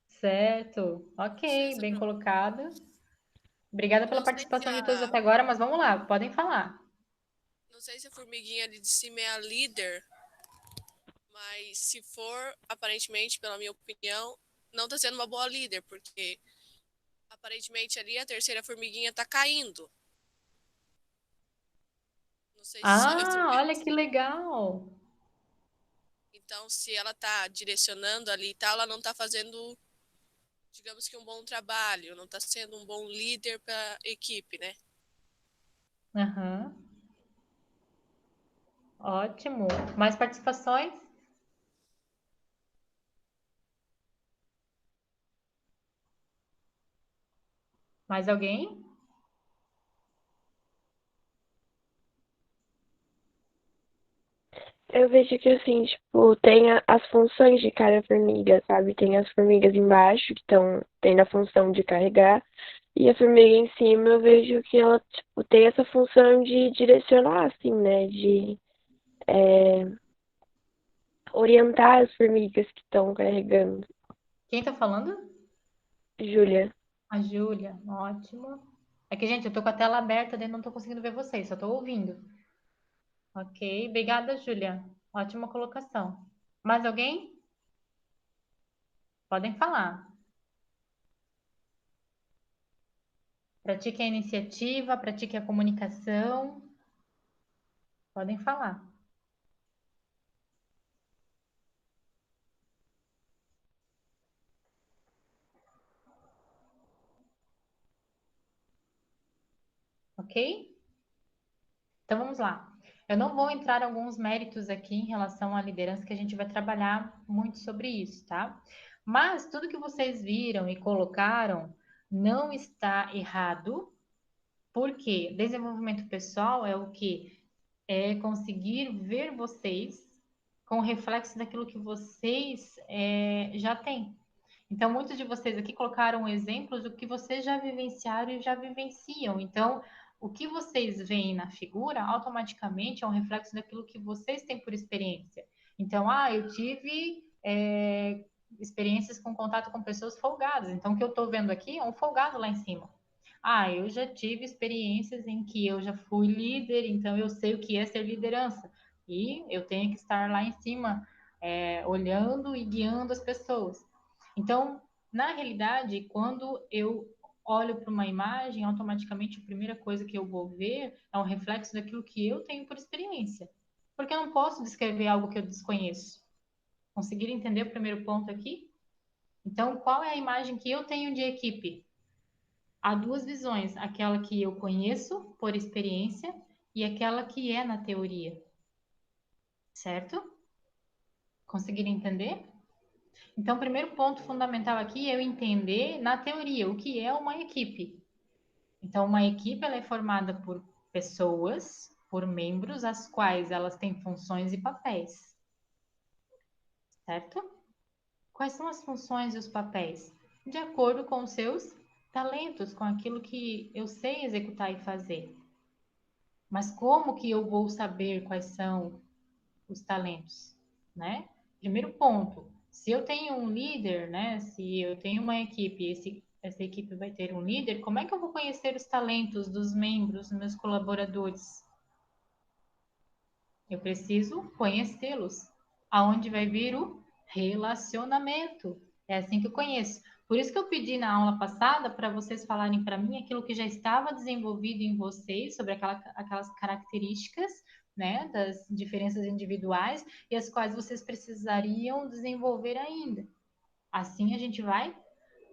Certo. Ok, bem colocado. Obrigada pela
Não sei se
participação de todos até agora, mas vamos lá, podem falar.
não sei se a formiguinha ali de cima é a líder, mas se for, aparentemente, pela minha opinião, não está sendo uma boa líder, porque aparentemente ali a terceira formiguinha está caindo. Não sei se só eu estou
Olha
vendo.
que legal.
Então, se ela está direcionando ali e tal, ela não está fazendo, digamos que um bom trabalho, não está sendo um bom líder para a equipe, né?
Aham. Ótimo. Mais participações? Mais alguém?
Eu vejo que assim, tipo, tem as funções de cada formiga, sabe? Tem as formigas embaixo que estão tendo a função de carregar, e a formiga em cima eu vejo que ela, tipo, tem essa função de direcionar, assim, né? De orientar as formigas que estão carregando.
Quem tá falando?
Júlia.
A Júlia. Ótimo. É que, gente, eu tô com a tela aberta, daí não tô conseguindo ver vocês, só tô ouvindo. Ok, obrigada, Júlia. Ótima colocação. Mais alguém? Podem falar. Pratique a iniciativa, pratique a comunicação. Podem falar. Ok? Então vamos lá. Eu não vou entrar em alguns méritos aqui em relação à liderança, que a gente vai trabalhar muito sobre isso, tá? Mas tudo que vocês viram e colocaram não está errado, porque desenvolvimento pessoal é o que? É conseguir ver vocês com o reflexo daquilo que vocês já têm. Então, muitos de vocês aqui colocaram exemplos do que vocês já vivenciaram e já vivenciam. Então, o que vocês veem na figura automaticamente é um reflexo daquilo que vocês têm por experiência. Então, Então, eu tive experiências com contato com pessoas folgadas. Então, o que eu estou vendo aqui é um folgado lá em cima. Eu já tive experiências em que eu já fui líder, então eu sei o que é ser liderança. E eu tenho que estar lá em cima, olhando e guiando as pessoas. Então, na realidade, quando eu olho para uma imagem, automaticamente a primeira coisa que eu vou ver é um reflexo daquilo que eu tenho por experiência. Porque eu não posso descrever algo que eu desconheço. Conseguiram entender o primeiro ponto aqui? Então, qual é a imagem que eu tenho de equipe? Há duas visões, aquela que eu conheço por experiência e aquela que é na teoria. Certo? Conseguiram entender? Então, o primeiro ponto fundamental aqui é eu entender na teoria o que é uma equipe. Então, uma equipe ela é formada por pessoas, por membros, as quais elas têm funções e papéis. Certo? Quais são as funções e os papéis? De acordo com os seus talentos, com aquilo que eu sei executar e fazer. Mas como que eu vou saber quais são os talentos, né? Primeiro ponto, se eu tenho um líder, né? Se eu tenho uma equipe, essa equipe vai ter um líder, como é que eu vou conhecer os talentos dos membros, dos meus colaboradores? Eu preciso conhecê-los. Aonde vai vir o relacionamento? É assim que eu conheço. Por isso que eu pedi na aula passada para vocês falarem para mim aquilo que já estava desenvolvido em vocês, sobre aquelas características, né, das diferenças individuais e as quais vocês precisariam desenvolver ainda. Assim a gente vai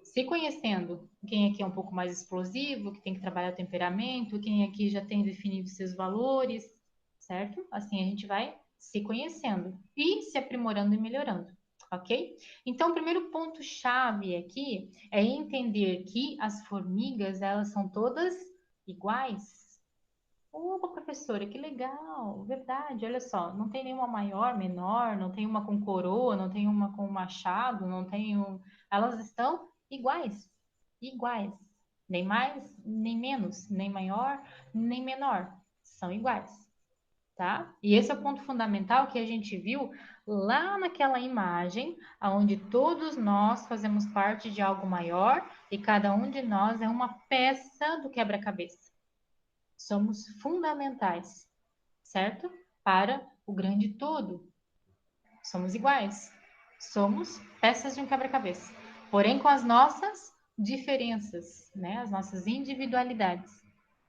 se conhecendo. Quem aqui é um pouco mais explosivo, que tem que trabalhar o temperamento, quem aqui já tem definido seus valores, certo? Assim a gente vai se conhecendo e se aprimorando e melhorando, ok? Então, o primeiro ponto-chave aqui é entender que as formigas, elas são todas iguais. Opa, professora, que legal, verdade, olha só, não tem nenhuma maior, menor, não tem uma com coroa, não tem uma com machado, não tem um... Elas estão iguais, iguais, nem mais, nem menos, nem maior, nem menor, são iguais, tá? E esse é o ponto fundamental que a gente viu lá naquela imagem, onde todos nós fazemos parte de algo maior e cada um de nós é uma peça do quebra-cabeça. Somos fundamentais, certo? Para o grande todo. Somos iguais. Somos peças de um quebra-cabeça. Porém, com as nossas diferenças, né? As nossas individualidades,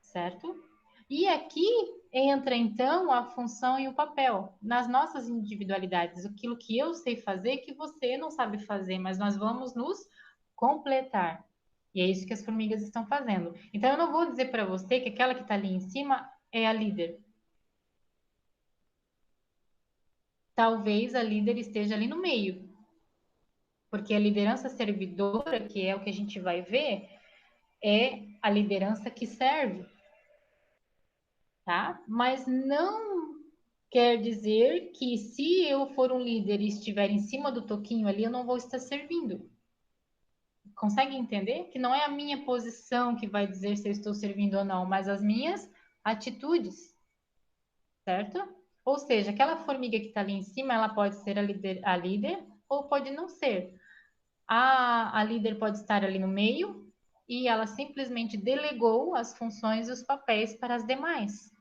certo? E aqui entra, então, a função e o papel. Nas nossas individualidades, aquilo que eu sei fazer que você não sabe fazer, mas nós vamos nos completar. E é isso que as formigas estão fazendo. Então, eu não vou dizer para você que aquela que está ali em cima é a líder. Talvez a líder esteja ali no meio. Porque a liderança servidora, que é o que a gente vai ver, é a liderança que serve. Tá? Mas não quer dizer que se eu for um líder e estiver em cima do toquinho ali, eu não vou estar servindo. Consegue entender? Que não é a minha posição que vai dizer se eu estou servindo ou não, mas as minhas atitudes, certo? Ou seja, aquela formiga que está ali em cima, ela pode ser a líder ou pode não ser. A líder pode estar ali no meio e ela simplesmente delegou as funções e os papéis para as demais,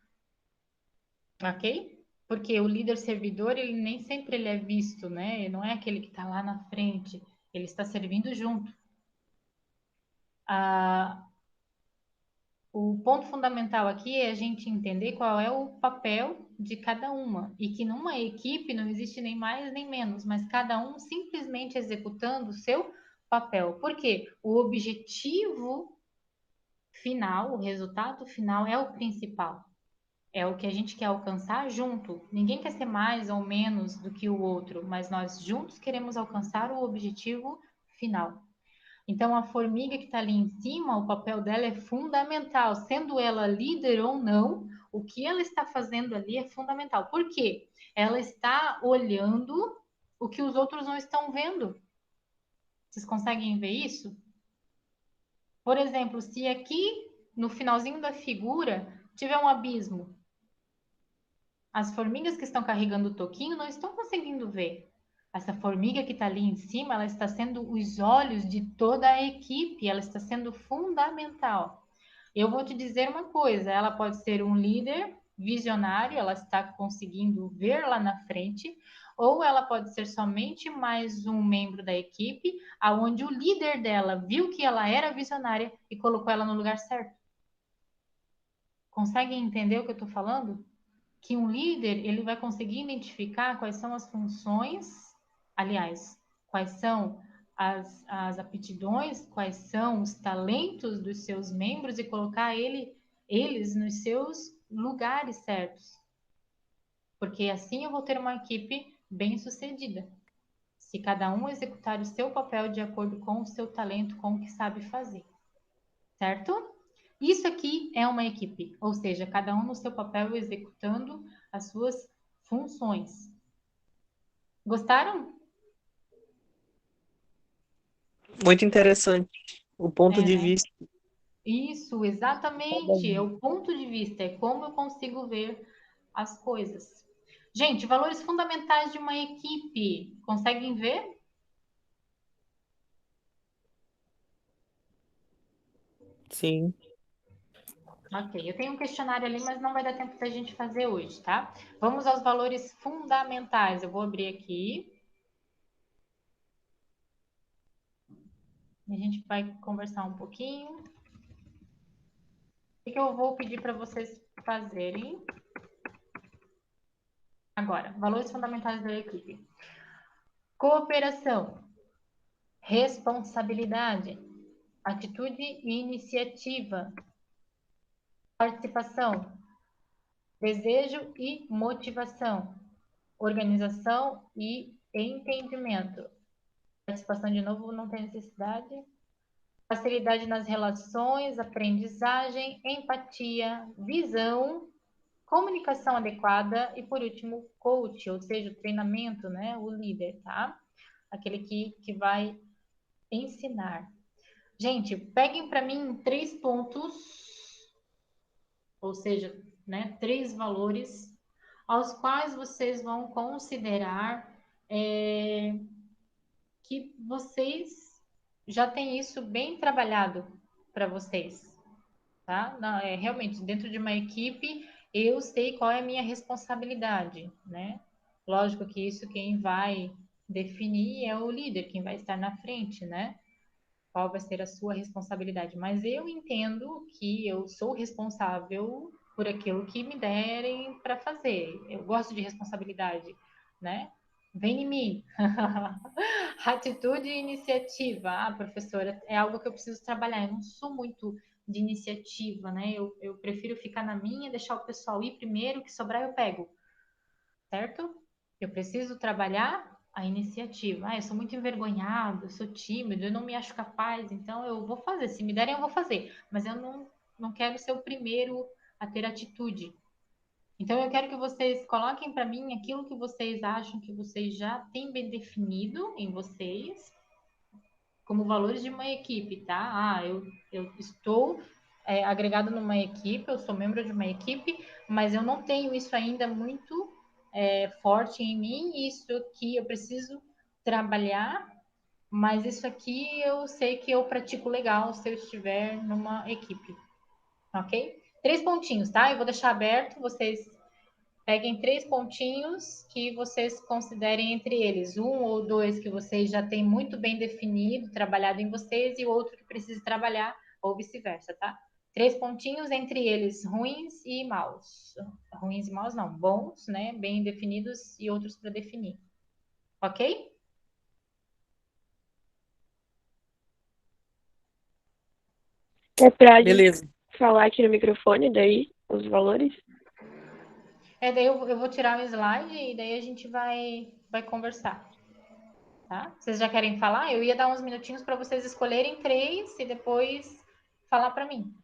ok? Porque o líder servidor, ele nem sempre ele é visto, né? Ele não é aquele que está lá na frente, ele está servindo junto. O ponto fundamental aqui é a gente entender qual é o papel de cada uma e que numa equipe não existe nem mais nem menos, mas cada um simplesmente executando o seu papel. Por quê? O objetivo final, o resultado final é o principal. É o que a gente quer alcançar junto. Ninguém quer ser mais ou menos do que o outro, mas nós juntos queremos alcançar o objetivo final. Então, a formiga que está ali em cima, o papel dela é fundamental. Sendo ela líder ou não, o que ela está fazendo ali é fundamental. Por quê? Ela está olhando o que os outros não estão vendo. Vocês conseguem ver isso? Por exemplo, se aqui no finalzinho da figura tiver um abismo, As formigas que estão carregando o toquinho não estão conseguindo ver. Essa formiga que está ali em cima, ela está sendo os olhos de toda a equipe, ela está sendo fundamental. Eu vou te dizer uma coisa, ela pode ser um líder visionário, ela está conseguindo ver lá na frente, ou ela pode ser somente mais um membro da equipe, aonde o líder dela viu que ela era visionária e colocou ela no lugar certo. Conseguem entender o que eu estou falando? Que um líder, ele vai conseguir identificar quais são as funções, aliás, quais são as aptidões, quais são os talentos dos seus membros e colocar eles nos seus lugares certos. Porque assim eu vou ter uma equipe bem-sucedida. Se cada um executar o seu papel de acordo com o seu talento, com o que sabe fazer. Certo? Isso aqui é uma equipe, ou seja, cada um no seu papel executando as suas funções. Gostaram?
Muito interessante o ponto
É,
de
né?
vista.
Isso, exatamente. É o ponto de vista, é como eu consigo ver as coisas. Gente, valores fundamentais de uma equipe. Conseguem ver?
Sim.
Ok, eu tenho um questionário ali, mas não vai dar tempo da gente fazer hoje, tá? Vamos aos valores fundamentais. Eu vou abrir aqui e a gente vai conversar um pouquinho. O que eu vou pedir para vocês fazerem agora? Valores fundamentais da equipe: cooperação, responsabilidade, atitude e iniciativa, participação, desejo e motivação, organização e entendimento. Participação, de novo, não tem necessidade. Facilidade nas relações, aprendizagem, empatia, visão, comunicação adequada e, por último, coach, ou seja, o treinamento, né? O líder, tá? Aquele que vai ensinar. Gente, peguem para mim 3 pontos, ou seja, né, 3 valores, aos quais vocês vão considerar que vocês já têm isso bem trabalhado para vocês, tá? Não, realmente, dentro de uma equipe, eu sei qual é a minha responsabilidade, né? Lógico que isso quem vai definir é o líder, quem vai estar na frente, né? Qual vai ser a sua responsabilidade. Mas eu entendo que eu sou responsável por aquilo que me derem para fazer. Eu gosto de responsabilidade, né? Vem em mim. Atitude e iniciativa. Ah, professora, é algo que eu preciso trabalhar. Eu não sou muito de iniciativa, né? Eu prefiro ficar na minha, deixar o pessoal ir primeiro, o que sobrar eu pego, certo? Eu preciso trabalhar a iniciativa. Ah, eu sou muito envergonhado, eu sou tímido, eu não me acho capaz, então eu vou fazer. Se me derem, eu vou fazer. Mas eu não quero ser o primeiro a ter atitude. Então, eu quero que vocês coloquem para mim aquilo que vocês acham que vocês já têm bem definido em vocês, como valores de uma equipe, tá? Ah, eu estou agregado numa equipe, eu sou membro de uma equipe, mas eu não tenho isso ainda muito forte em mim, isso que eu preciso trabalhar, mas isso aqui eu sei que eu pratico legal se eu estiver numa equipe, ok? 3 pontinhos, tá? Eu vou deixar aberto, vocês peguem 3 pontinhos que vocês considerem entre eles, 1 ou 2 que vocês já têm muito bem definido, trabalhado em vocês, e o outro que precisa trabalhar, ou vice-versa, tá? 3 pontinhos entre eles, ruins e maus. Ruins e maus não, bons, né? Bem definidos e outros para definir. Ok?
É pra gente
Beleza.
falar aqui no microfone daí, os valores?
Daí eu vou tirar o slide e daí a gente vai conversar. Tá? Vocês já querem falar? Eu ia dar uns minutinhos para vocês escolherem 3 e depois falar para mim.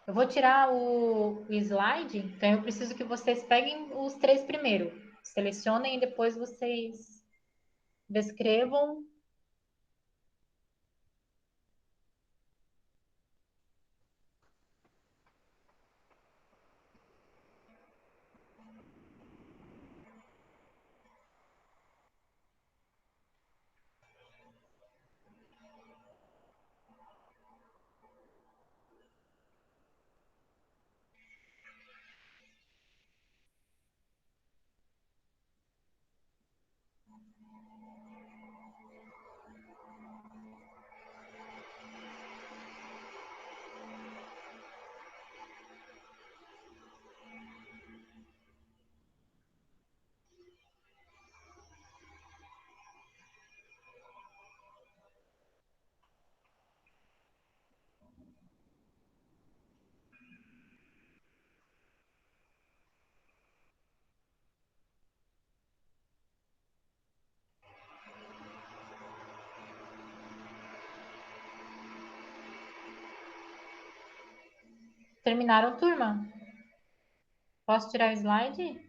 Eu vou tirar o slide, então eu preciso que vocês peguem os 3 primeiro, selecionem e depois vocês descrevam. Terminaram, turma? Posso tirar o slide?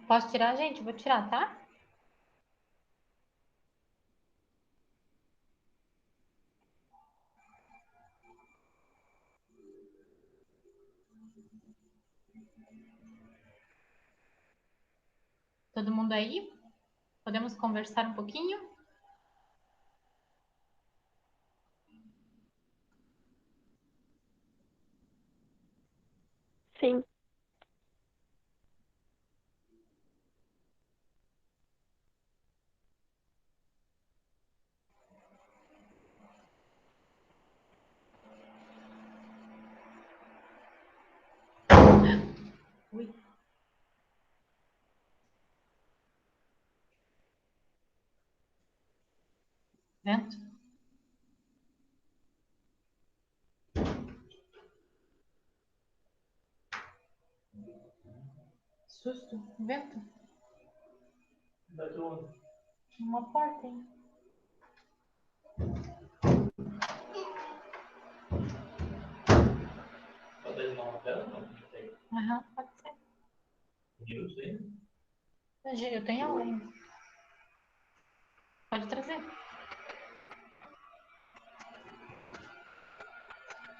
Posso tirar, gente? Vou tirar, tá? Todo mundo aí? Podemos conversar um pouquinho?
Sim.
Ui. Vento? Susto? Vento? Uma porta, hein? Aham, pode ser. Eu tenho aula ainda. Pode trazer.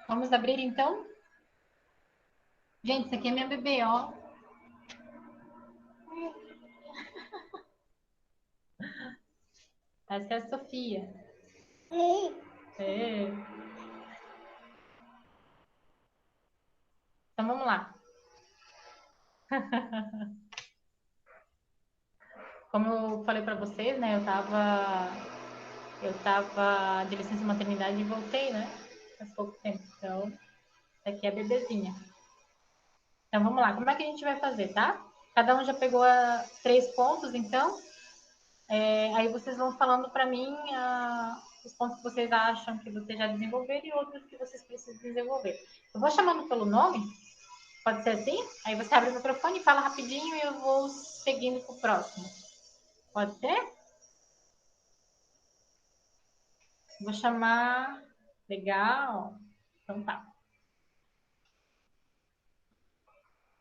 Vamos abrir então? Gente, isso aqui é minha bebê, ó. Essa é a Sofia. É. Então vamos lá. Como eu falei para vocês, né? Eu tava de licença maternidade e voltei, né? Faz pouco tempo. Então, essa aqui é a bebezinha. Então vamos lá. Como é que a gente vai fazer, tá? Cada um já pegou 3 pontos, então. Aí vocês vão falando para mim os pontos que vocês acham que vocês já desenvolveram e outros que vocês precisam desenvolver. Eu vou chamando pelo nome, pode ser assim? Aí você abre o microfone, fala rapidinho e eu vou seguindo pro próximo. Pode ser? Vou chamar. Legal. Então tá.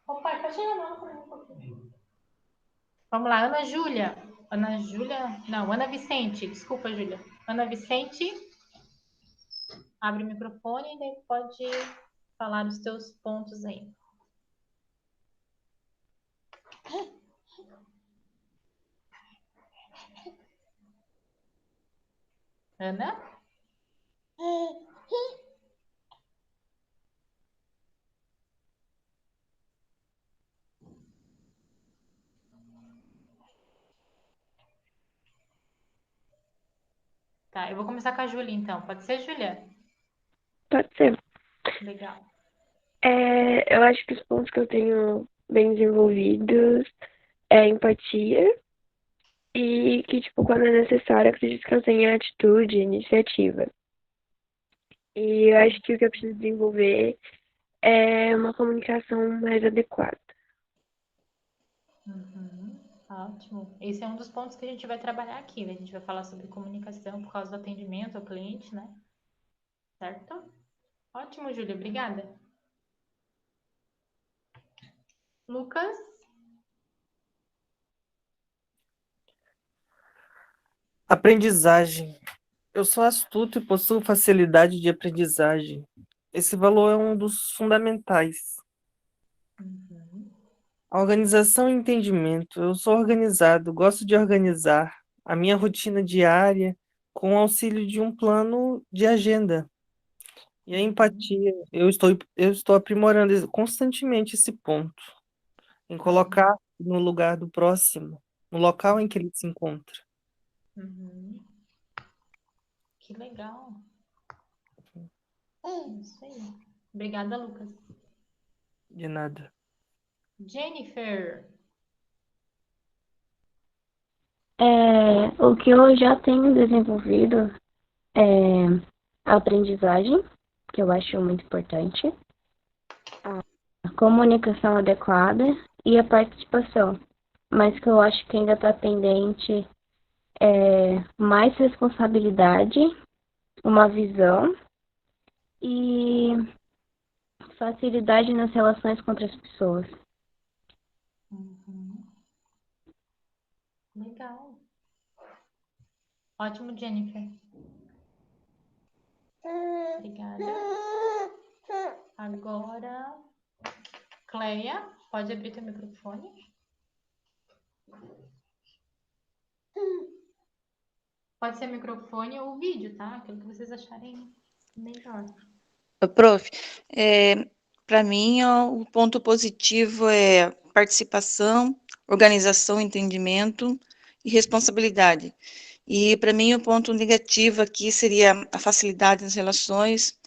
Ô pai, tá chegando um pouquinho. Vamos lá, Ana Júlia. Ana Júlia. Não, Ana Vicente. Desculpa, Júlia. Ana Vicente. Abre o microfone e daí pode falar os teus pontos aí. Ana? Tá, eu vou começar com a Júlia, então. Pode ser, Júlia?
Pode ser.
Legal.
Eu acho que os pontos que eu tenho bem desenvolvidos é empatia e que, tipo, quando é necessário, eu acredito que eu tenha atitude, iniciativa. E eu acho que o que eu preciso desenvolver é uma comunicação mais adequada.
Uhum, ótimo. Esse é um dos pontos que a gente vai trabalhar aqui, né? A gente vai falar sobre comunicação por causa do atendimento ao cliente, né? Certo? Ótimo, Júlia. Obrigada. Lucas?
Aprendizagem. Eu sou astuto e possuo facilidade de aprendizagem. Esse valor é um dos fundamentais.
Uhum.
A organização e entendimento. Eu sou organizado, gosto de organizar a minha rotina diária com o auxílio de um plano de agenda. E a empatia, eu estou aprimorando constantemente esse ponto, em colocar no lugar do próximo, no local em que ele se encontra.
Uhum. Que legal. Isso aí. Obrigada, Lucas.
De nada.
Jennifer.
O que eu já tenho desenvolvido é a aprendizagem, que eu acho muito importante, a comunicação adequada e a participação, mas que eu acho que ainda está pendente mais responsabilidade, uma visão e facilidade nas relações com outras pessoas.
Uhum. Legal. Ótimo, Jennifer. Obrigada. Agora, Cleia, pode abrir teu microfone. Pode ser microfone ou vídeo, tá? Aquilo que vocês acharem melhor.
Prof, para mim, ó, o ponto positivo é participação, organização, entendimento e responsabilidade. E para mim, o ponto negativo aqui seria a facilidade nas relações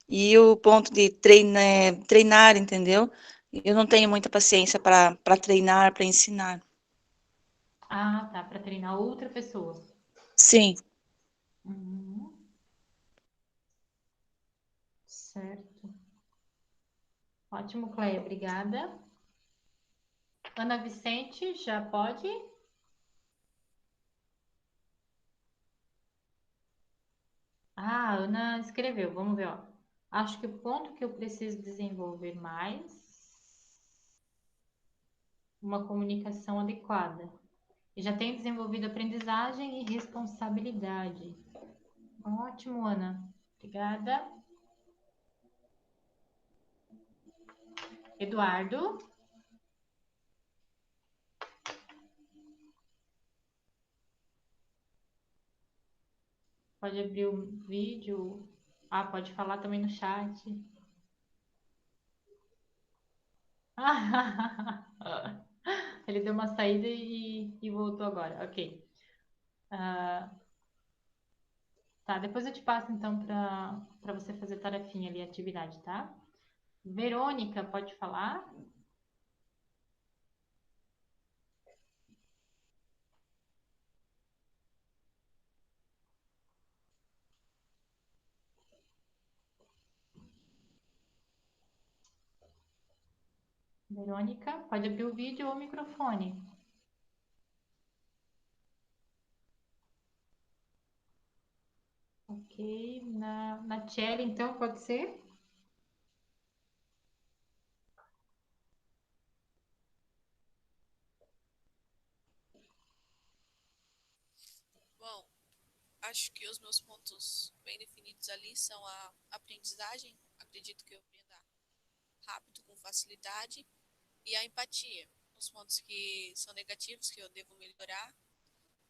e o ponto de treinar, entendeu? Eu não tenho muita paciência para treinar, para ensinar.
Ah, tá. Para treinar outra pessoa.
Sim.
Uhum. Certo. Ótimo, Cleia. Obrigada. Ana Vicente, já pode? Ah, a Ana escreveu. Vamos ver, ó. Acho que o ponto que eu preciso desenvolver mais, uma comunicação adequada. E já tenho desenvolvido aprendizagem e responsabilidade. Ótimo, Ana. Obrigada. Eduardo? Pode abrir o vídeo. Ah, pode falar também no chat. Ele deu uma saída e voltou agora. Ok. Tá, depois eu te passo então para você fazer tarefinha ali, atividade, tá? Verônica, pode falar? Verônica, pode abrir o vídeo ou o microfone. Ok, na Tchelle, então, pode ser?
Bom, acho que os meus pontos bem definidos ali são a aprendizagem, acredito que eu aprenda rápido, com facilidade, e a empatia. Os pontos que são negativos, que eu devo melhorar,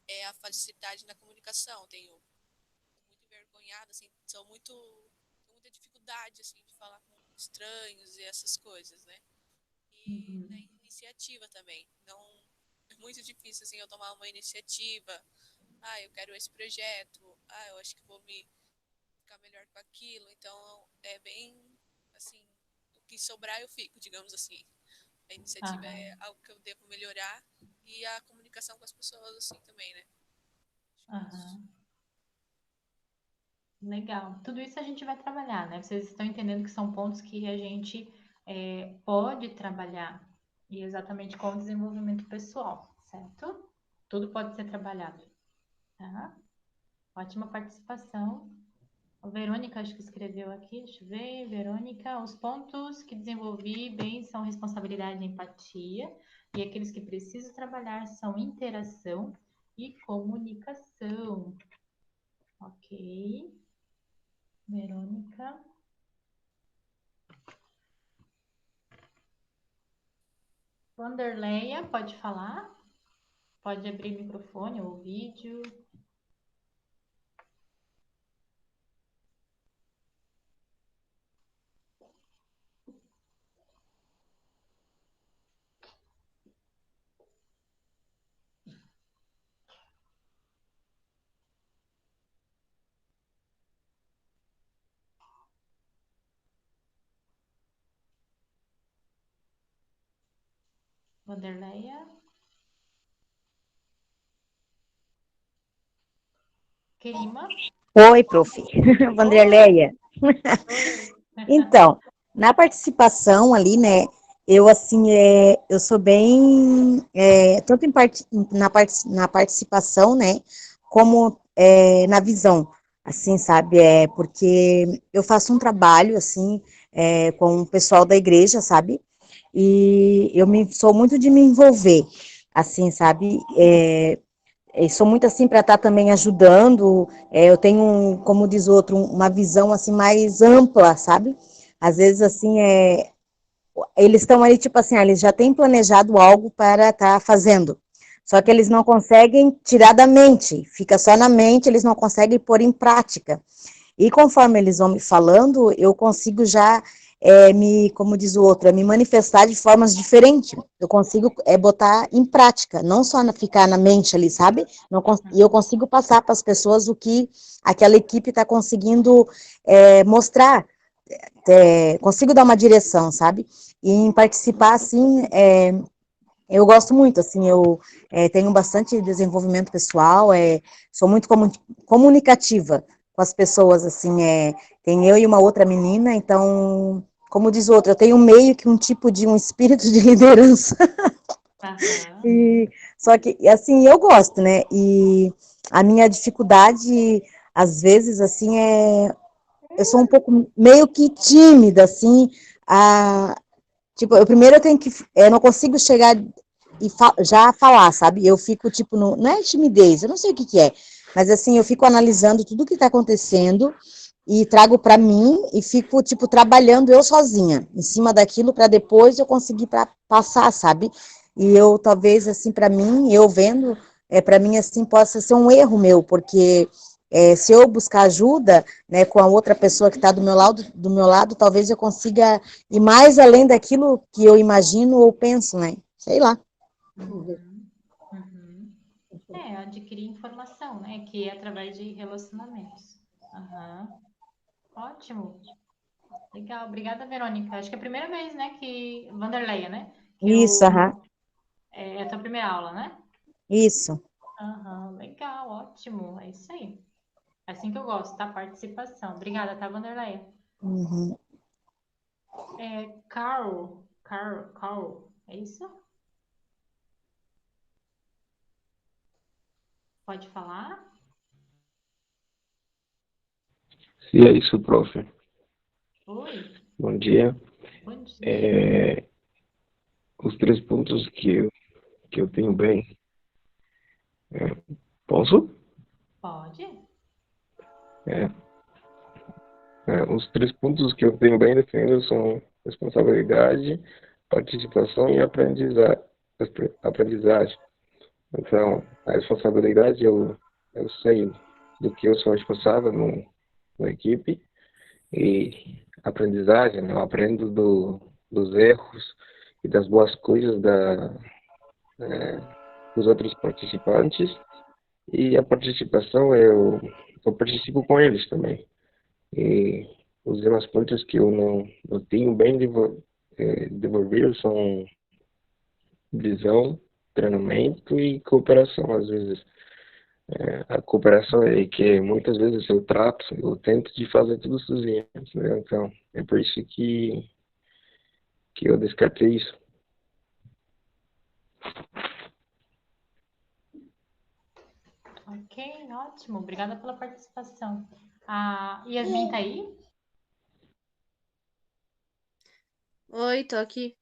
é a facilidade na comunicação. Tenho muito envergonhada, assim, tenho muita dificuldade, assim, de falar com estranhos e essas coisas, né? E na iniciativa também. Não, é muito difícil, assim, eu tomar uma iniciativa. Ah, eu quero esse projeto. Ah, eu acho que vou me ficar melhor com aquilo. Então, é bem, assim, o que sobrar eu fico, digamos assim. A iniciativa é algo que eu devo melhorar e a comunicação com as pessoas, assim, também, né?
Legal. Tudo isso a gente vai trabalhar, né? Vocês estão entendendo que são pontos que a gente pode trabalhar e exatamente com o desenvolvimento pessoal, certo? Tudo pode ser trabalhado, tá? Ótima participação. A Verônica, acho que escreveu aqui, deixa eu ver. Verônica, os pontos que desenvolvi bem são responsabilidade e empatia, e aqueles que preciso trabalhar são interação e comunicação. Ok. Verônica. Vanderleia, pode falar? Pode abrir o microfone ou o vídeo. Vanderleia. Kerima.
Oi, prof. Vanderleia. Então, na participação ali, né, eu, assim, eu sou bem, tanto na participação, né, como na visão, assim, sabe, porque eu faço um trabalho, assim, com o pessoal da igreja, sabe, e sou muito de me envolver, assim, sabe, sou muito assim para estar também ajudando. Eu tenho, como diz o outro, uma visão assim mais ampla, sabe? Às vezes assim eles estão ali tipo assim, eles já têm planejado algo para estar fazendo. Só que eles não conseguem tirar da mente, fica só na mente, eles não conseguem pôr em prática. E conforme eles vão me falando, eu consigo já como diz o outro, me manifestar de formas diferentes. Eu consigo botar em prática, não só ficar na mente ali, sabe? E eu consigo passar para as pessoas o que aquela equipe está conseguindo mostrar. Consigo dar uma direção, sabe? E em participar, assim, eu gosto muito, assim, eu tenho bastante desenvolvimento pessoal, sou muito comunicativa com as pessoas, assim, tem eu e uma outra menina, então, como diz o outro, eu tenho meio que um tipo de um espírito de liderança. Só que, assim, eu gosto, né, e a minha dificuldade, às vezes, assim, eu sou um pouco, meio que tímida, assim, tipo, primeiro eu tenho que, eu não consigo chegar e já falar, sabe? Eu fico, tipo, não é timidez, eu não sei o que é, mas assim, eu fico analisando tudo que está acontecendo e trago para mim e fico, tipo, trabalhando eu sozinha, em cima daquilo, para depois eu conseguir passar, sabe? E eu, talvez, assim, para mim, eu vendo, para mim, assim, possa ser um erro meu, porque se eu buscar ajuda, né, com a outra pessoa que está do meu lado, talvez eu consiga ir mais além daquilo que eu imagino ou penso, né? Sei lá.
Uhum, uhum. Adquirir informação, né? Que é através de relacionamentos. Aham. Ótimo. Legal. Obrigada, Verônica. Acho que é a primeira vez, né, que... Vanderleia, né? Que
Isso, aham,
é a tua primeira aula, né?
isso.
Aham, legal, ótimo. É isso aí. É assim que eu gosto, tá? Participação. Obrigada, tá, Vanderleia?
Uhum.
Carl, é isso? Pode falar?
E é isso, prof.
Oi,
Bom dia.
bom dia.
É, os 3 pontos que eu tenho bem. é, Posso?
Pode?
É, os 3 pontos que eu tenho bem definidos são responsabilidade, participação e aprendizagem. Então, a responsabilidade eu sei do que eu sou responsável na equipe, e aprendizagem, né, eu aprendo dos erros e das boas coisas é, dos outros participantes, e a participação eu participo com eles também. E os demais pontos que eu não tenho bem desenvolvido são visão, treinamento e cooperação. Às vezes, a cooperação é que muitas vezes eu tento de fazer tudo sozinho, né? Então, é por isso que eu descartei isso.
Ok, ótimo. Obrigada pela participação. A Yasmin tá aí?
Oi, tô aqui.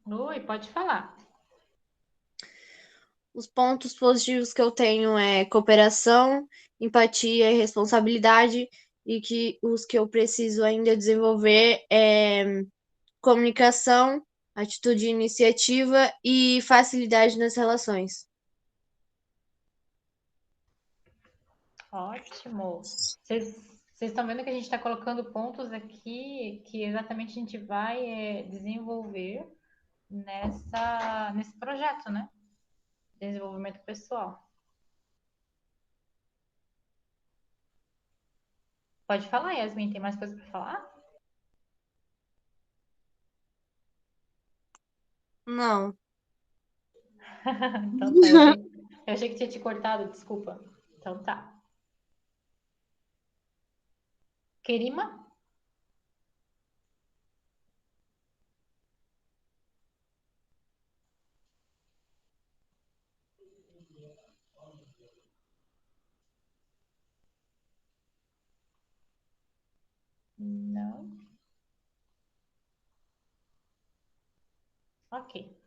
Oi, pode falar.
Os pontos positivos que eu tenho é cooperação, empatia e responsabilidade, e que os que eu preciso ainda desenvolver é comunicação, atitude e iniciativa e facilidade nas relações.
Ótimo. Vocês estão vendo que a gente está colocando pontos aqui que exatamente a gente vai desenvolver nesse projeto, né? Desenvolvimento pessoal. Pode falar, Yasmin, tem mais coisa para falar?
Não.
Então tá, eu achei que tinha te cortado, desculpa. Então tá. Kerima? Não. Ok.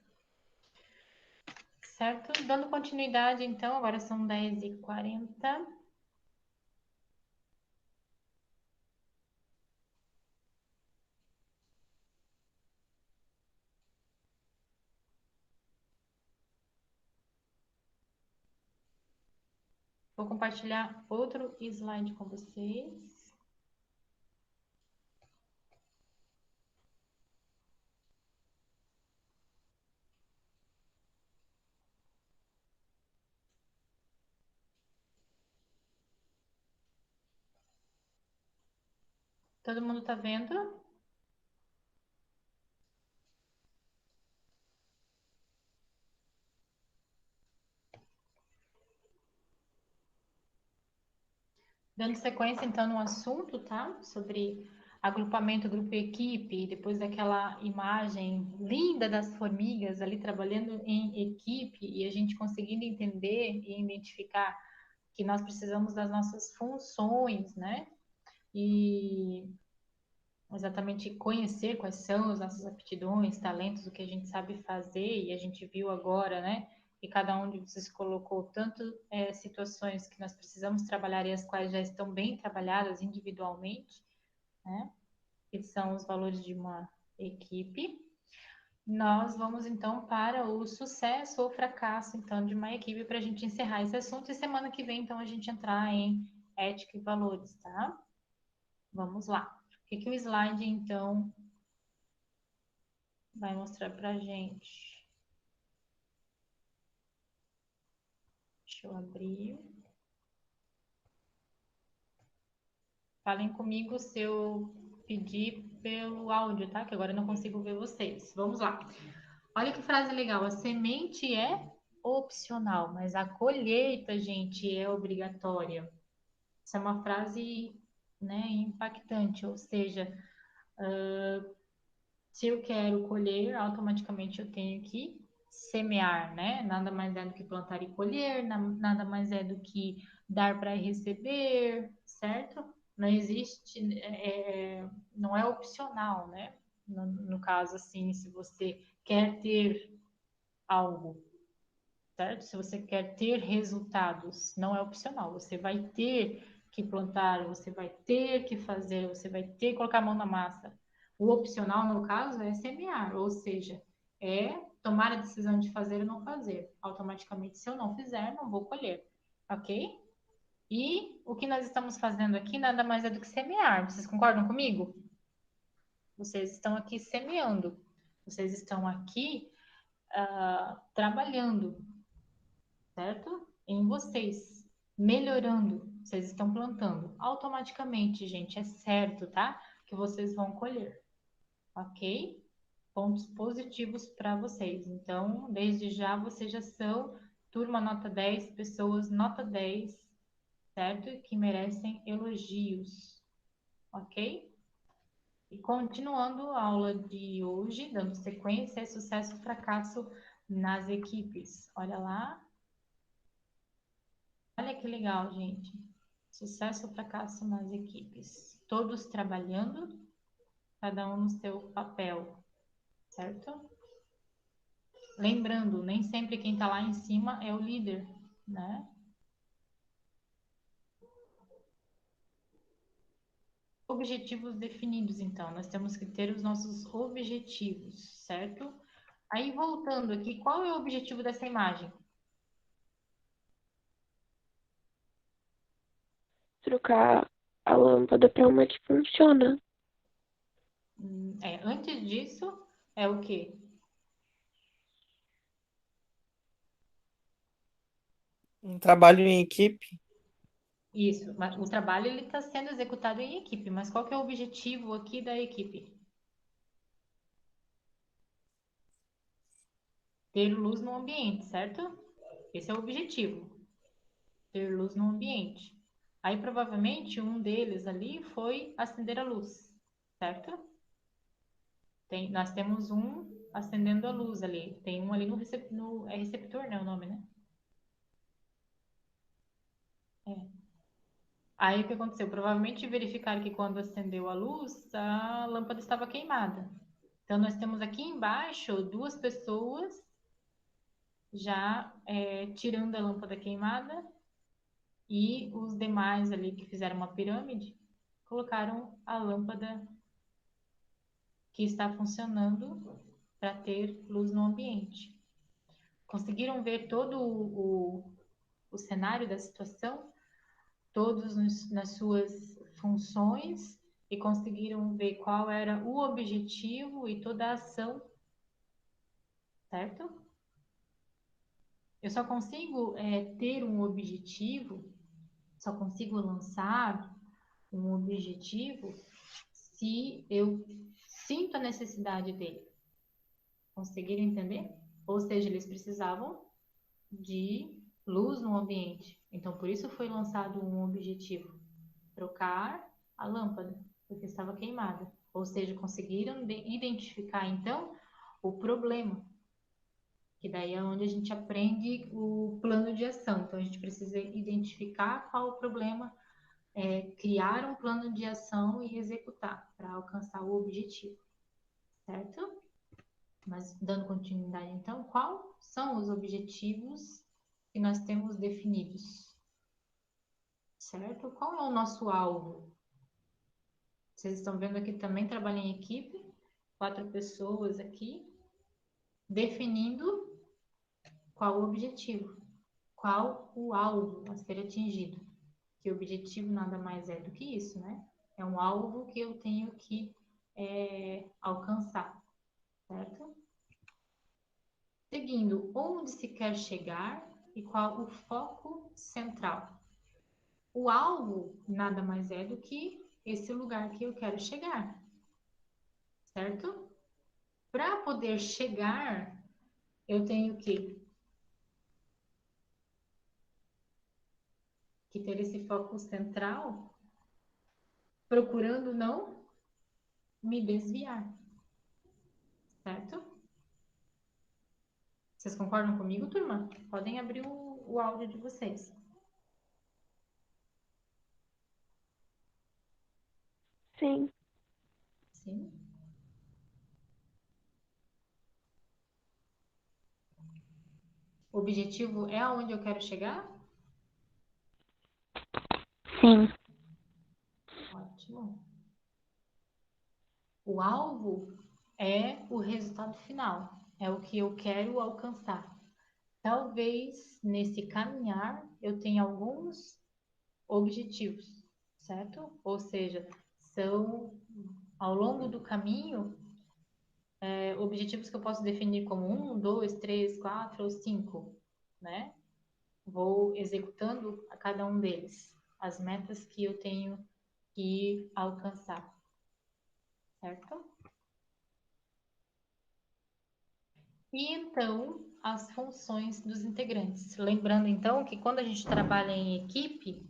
Certo? Dando continuidade, então, agora são 10h40. Vou compartilhar outro slide com vocês. Todo mundo tá vendo? Dando sequência, então, no assunto, tá? Sobre agrupamento, grupo e equipe, depois daquela imagem linda das formigas ali trabalhando em equipe e a gente conseguindo entender e identificar que nós precisamos das nossas funções, né? E exatamente conhecer quais são as nossas aptidões, talentos, o que a gente sabe fazer, e a gente viu agora, né? e cada um de vocês colocou tanto situações que nós precisamos trabalhar e as quais já estão bem trabalhadas individualmente, né? Que são os valores de uma equipe. Nós vamos então para o sucesso ou fracasso então de uma equipe para a gente encerrar esse assunto e semana que vem então a gente entrar em ética e valores, tá? Vamos lá. O que o slide então vai mostrar para a gente? Deixa eu abrir. Falem comigo se eu pedir pelo áudio, tá? Que agora eu não consigo ver vocês. Vamos lá. Olha que frase legal. A semente é opcional, mas a colheita, gente, é obrigatória. Essa é uma frase, né, impactante. Ou seja, se eu quero colher, automaticamente eu tenho que semear, né? Nada mais é do que plantar e colher, nada mais é do que dar para receber, certo? Não existe, não é opcional, né? No caso, assim, se você quer ter algo, certo? Se você quer ter resultados, não é opcional. Você vai ter que plantar, você vai ter que fazer, você vai ter que colocar a mão na massa. O opcional, no caso, é semear, ou seja, é tomar a decisão de fazer ou não fazer. Automaticamente, se eu não fizer, não vou colher, ok? E o que nós estamos fazendo aqui nada mais é do que semear. Vocês concordam comigo? Vocês estão aqui semeando. Vocês estão aqui trabalhando, certo? Em vocês, melhorando. Vocês estão plantando. Automaticamente, gente, é certo, tá? Que vocês vão colher, ok? Pontos positivos para vocês. Então, desde já, vocês já são turma nota 10, pessoas nota 10, certo? Que merecem elogios, ok? E continuando a aula de hoje, dando sequência, é sucesso e fracasso nas equipes. Olha lá. Olha que legal, gente. Sucesso ou fracasso nas equipes. Todos trabalhando, cada um no seu papel, certo? Lembrando, nem sempre quem está lá em cima é o líder, né? Objetivos definidos, então. Nós temos que ter os nossos objetivos, certo? Aí, voltando aqui, qual é o objetivo dessa imagem?
Trocar a lâmpada para uma que funciona.
Antes disso, é o quê?
Um trabalho em equipe.
Isso, mas o trabalho ele está sendo executado em equipe, mas qual que é o objetivo aqui da equipe? Ter luz no ambiente, certo? Esse é o objetivo, ter luz no ambiente. Aí provavelmente um deles ali foi acender a luz, certo? Nós temos um acendendo a luz ali, tem um ali é receptor, né, o nome, né? Aí o que aconteceu? Provavelmente verificaram que quando acendeu a luz, a lâmpada estava queimada. Então, nós temos aqui embaixo duas pessoas já tirando a lâmpada queimada e os demais ali que fizeram uma pirâmide colocaram a lâmpada que está funcionando para ter luz no ambiente. Conseguiram ver todo o cenário da situação? Todos nas suas funções e conseguiram ver qual era o objetivo e toda a ação, certo? Eu só consigo ter um objetivo, só consigo lançar um objetivo se eu sinto a necessidade dele. Conseguiram entender? Ou seja, eles precisavam de luz no ambiente. Então, por isso foi lançado um objetivo: trocar a lâmpada, porque estava queimada. Ou seja, conseguiram identificar, então, o problema. Que daí é onde a gente aprende o plano de ação. Então, a gente precisa identificar qual o problema, criar um plano de ação e executar para alcançar o objetivo. Certo? Mas dando continuidade, então, quais são os objetivos que nós temos definidos? Certo? Qual é o nosso alvo? Vocês estão vendo aqui também trabalho em equipe, 4 pessoas aqui, definindo qual o objetivo, qual o alvo a ser atingido. Que o objetivo nada mais é do que isso, né? É um alvo que eu tenho que alcançar, certo? Seguindo, onde se quer chegar e qual o foco central. O alvo nada mais é do que esse lugar que eu quero chegar, certo? Para poder chegar, eu tenho que ter esse foco central, procurando não me desviar, certo? Vocês concordam comigo, turma? Podem abrir o áudio de vocês.
Sim,
Sim. O objetivo é aonde eu quero chegar?
Sim,
Ótimo. O alvo é o resultado final, é o que eu quero alcançar. Talvez nesse caminhar eu tenha alguns objetivos, certo? Ou seja, são ao longo do caminho objetivos que eu posso definir como 1, 2, 3, 4 ou 5, né? Vou executando a cada um deles, as metas que eu tenho que alcançar, certo? E então, as funções dos integrantes. Lembrando então que quando a gente trabalha em equipe,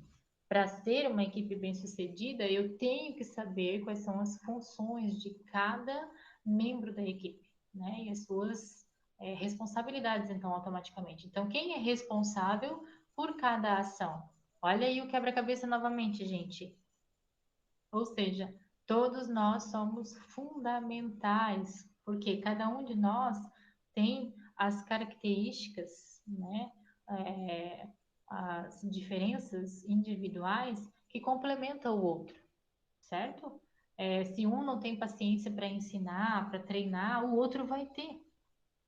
para ser uma equipe bem-sucedida, eu tenho que saber quais são as funções de cada membro da equipe, né? E as suas responsabilidades, então, automaticamente. Então, quem é responsável por cada ação? Olha aí o quebra-cabeça novamente, gente. Ou seja, todos nós somos fundamentais, porque cada um de nós tem as características, né, as diferenças individuais que complementam o outro, certo? Se um não tem paciência para ensinar, para treinar, o outro vai ter.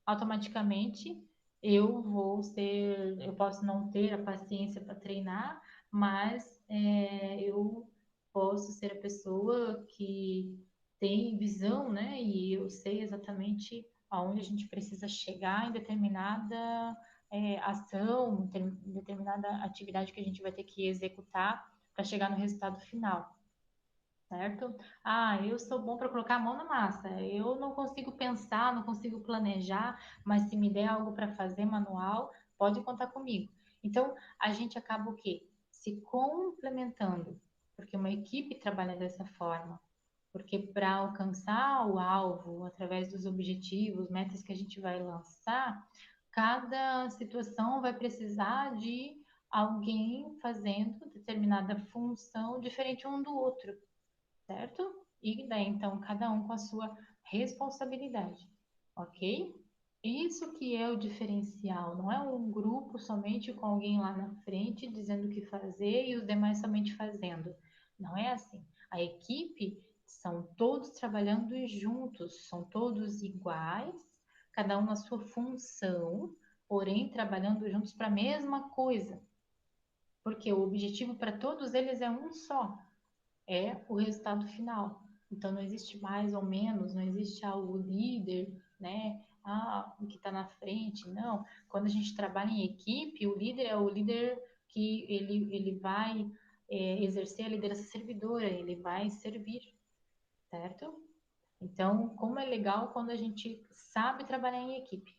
Automaticamente, eu posso não ter a paciência para treinar, mas eu posso ser a pessoa que tem visão, né? E eu sei exatamente aonde a gente precisa chegar em determinada ação, em determinada atividade que a gente vai ter que executar para chegar no resultado final. Certo? Ah, eu sou bom para colocar a mão na massa. Eu não consigo pensar, não consigo planejar, mas se me der algo para fazer manual, pode contar comigo. Então, a gente acaba o quê? Se complementando, porque uma equipe trabalha dessa forma. Porque para alcançar o alvo, através dos objetivos, metas que a gente vai lançar, cada situação vai precisar de alguém fazendo determinada função diferente um do outro, certo? E daí, então, cada um com a sua responsabilidade, ok? Isso que é o diferencial, não é um grupo somente com alguém lá na frente dizendo o que fazer e os demais somente fazendo. Não é assim. A equipe são todos trabalhando juntos, são todos iguais, cada um na sua função, porém trabalhando juntos para a mesma coisa. Porque o objetivo para todos eles é um só, é o resultado final. Então não existe mais ou menos, não existe o líder, né? O que está na frente, não. Quando a gente trabalha em equipe, o líder é o líder que ele vai exercer a liderança servidora, ele vai servir, certo? Então, como é legal quando a gente sabe trabalhar em equipe,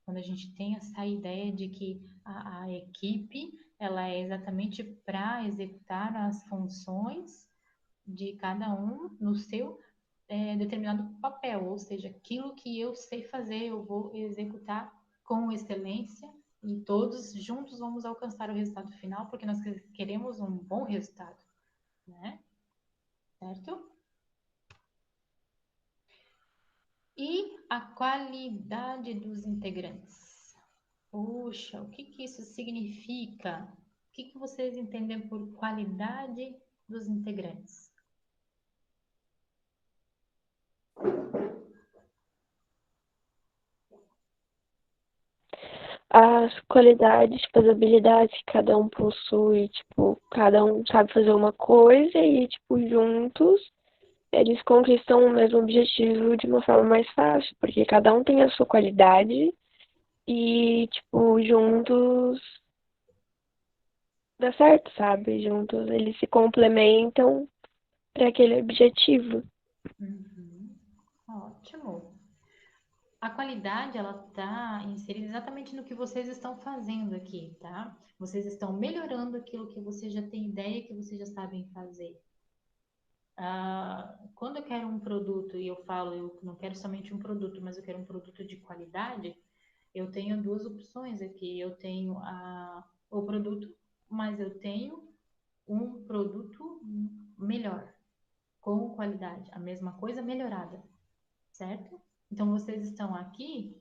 quando a gente tem essa ideia de que a equipe ela é exatamente para executar as funções de cada um no seu determinado papel, ou seja, aquilo que eu sei fazer, eu vou executar com excelência e todos juntos vamos alcançar o resultado final, porque nós queremos um bom resultado, né? Certo? E a qualidade dos integrantes. Puxa, o que que isso significa? O que que vocês entendem por qualidade dos integrantes?
As qualidades, tipo, as habilidades que cada um possui, tipo, cada um sabe fazer uma coisa e, tipo, juntos eles conquistam o mesmo objetivo de uma forma mais fácil, porque cada um tem a sua qualidade e, tipo, juntos dá certo, sabe? Juntos eles se complementam para aquele objetivo.
Uhum. Ótimo. A qualidade, ela está inserida exatamente no que vocês estão fazendo aqui, tá? Vocês estão melhorando aquilo que vocês já têm ideia, que vocês já sabem fazer. Quando eu quero um produto e eu falo, eu não quero somente um produto, mas eu quero um produto de qualidade, eu tenho duas opções aqui. Eu tenho o produto, mas eu tenho um produto melhor, com qualidade, a mesma coisa melhorada, certo? Então vocês estão aqui,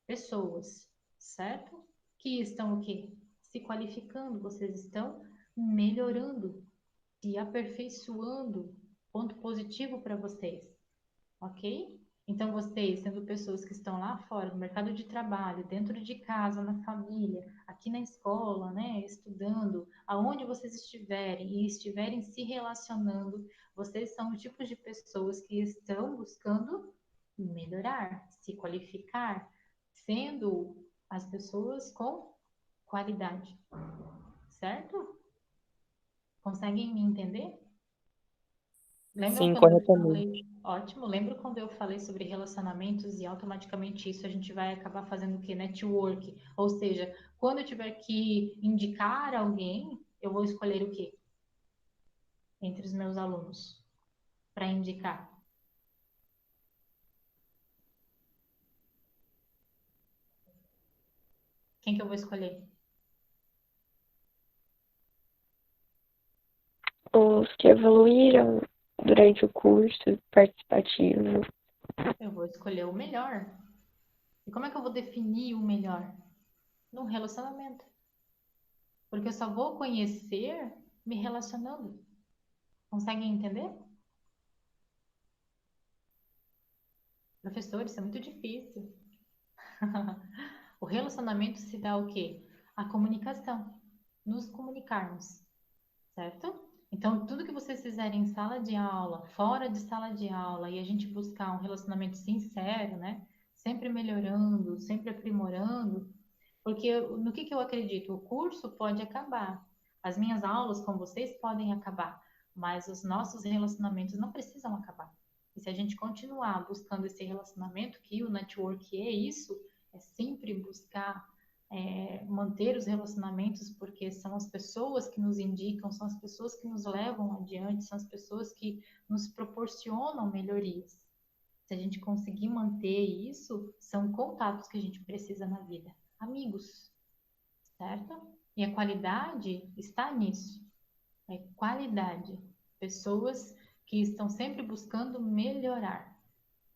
pessoas, certo? Que estão o quê? Se qualificando, vocês estão melhorando, se aperfeiçoando. Ponto positivo para vocês, ok? Então, vocês, sendo pessoas que estão lá fora, no mercado de trabalho, dentro de casa, na família, aqui na escola, né, estudando, aonde vocês estiverem e estiverem se relacionando, vocês são o tipo de pessoas que estão buscando melhorar, se qualificar, sendo as pessoas com qualidade, certo? Conseguem me entender? Lembram
Sim,
quando eu
corretamente.
falei, ótimo, lembro quando eu falei sobre relacionamentos e automaticamente isso a gente vai acabar fazendo o quê? Network. Ou seja, quando eu tiver que indicar alguém, eu vou escolher o quê? Entre os meus alunos, para indicar. Quem que eu vou escolher?
Os que evoluíram durante o curso participativo.
Eu vou escolher o melhor. E como é que eu vou definir o melhor? Num relacionamento. Porque eu só vou conhecer me relacionando. Conseguem entender? Professor, isso é muito difícil. O relacionamento se dá o quê? A comunicação. Nos comunicarmos, certo? Então, tudo que vocês fizerem em sala de aula, fora de sala de aula, e a gente buscar um relacionamento sincero, né? Sempre melhorando, sempre aprimorando, porque no que eu acredito? O curso pode acabar, as minhas aulas com vocês podem acabar, mas os nossos relacionamentos não precisam acabar. E se a gente continuar buscando esse relacionamento, que o network é isso, é sempre buscar manter os relacionamentos, porque são as pessoas que nos indicam, são as pessoas que nos levam adiante, são as pessoas que nos proporcionam melhorias. Se a gente conseguir manter isso, são contatos que a gente precisa na vida. Amigos, certo? E a qualidade está nisso. É qualidade. Pessoas que estão sempre buscando melhorar.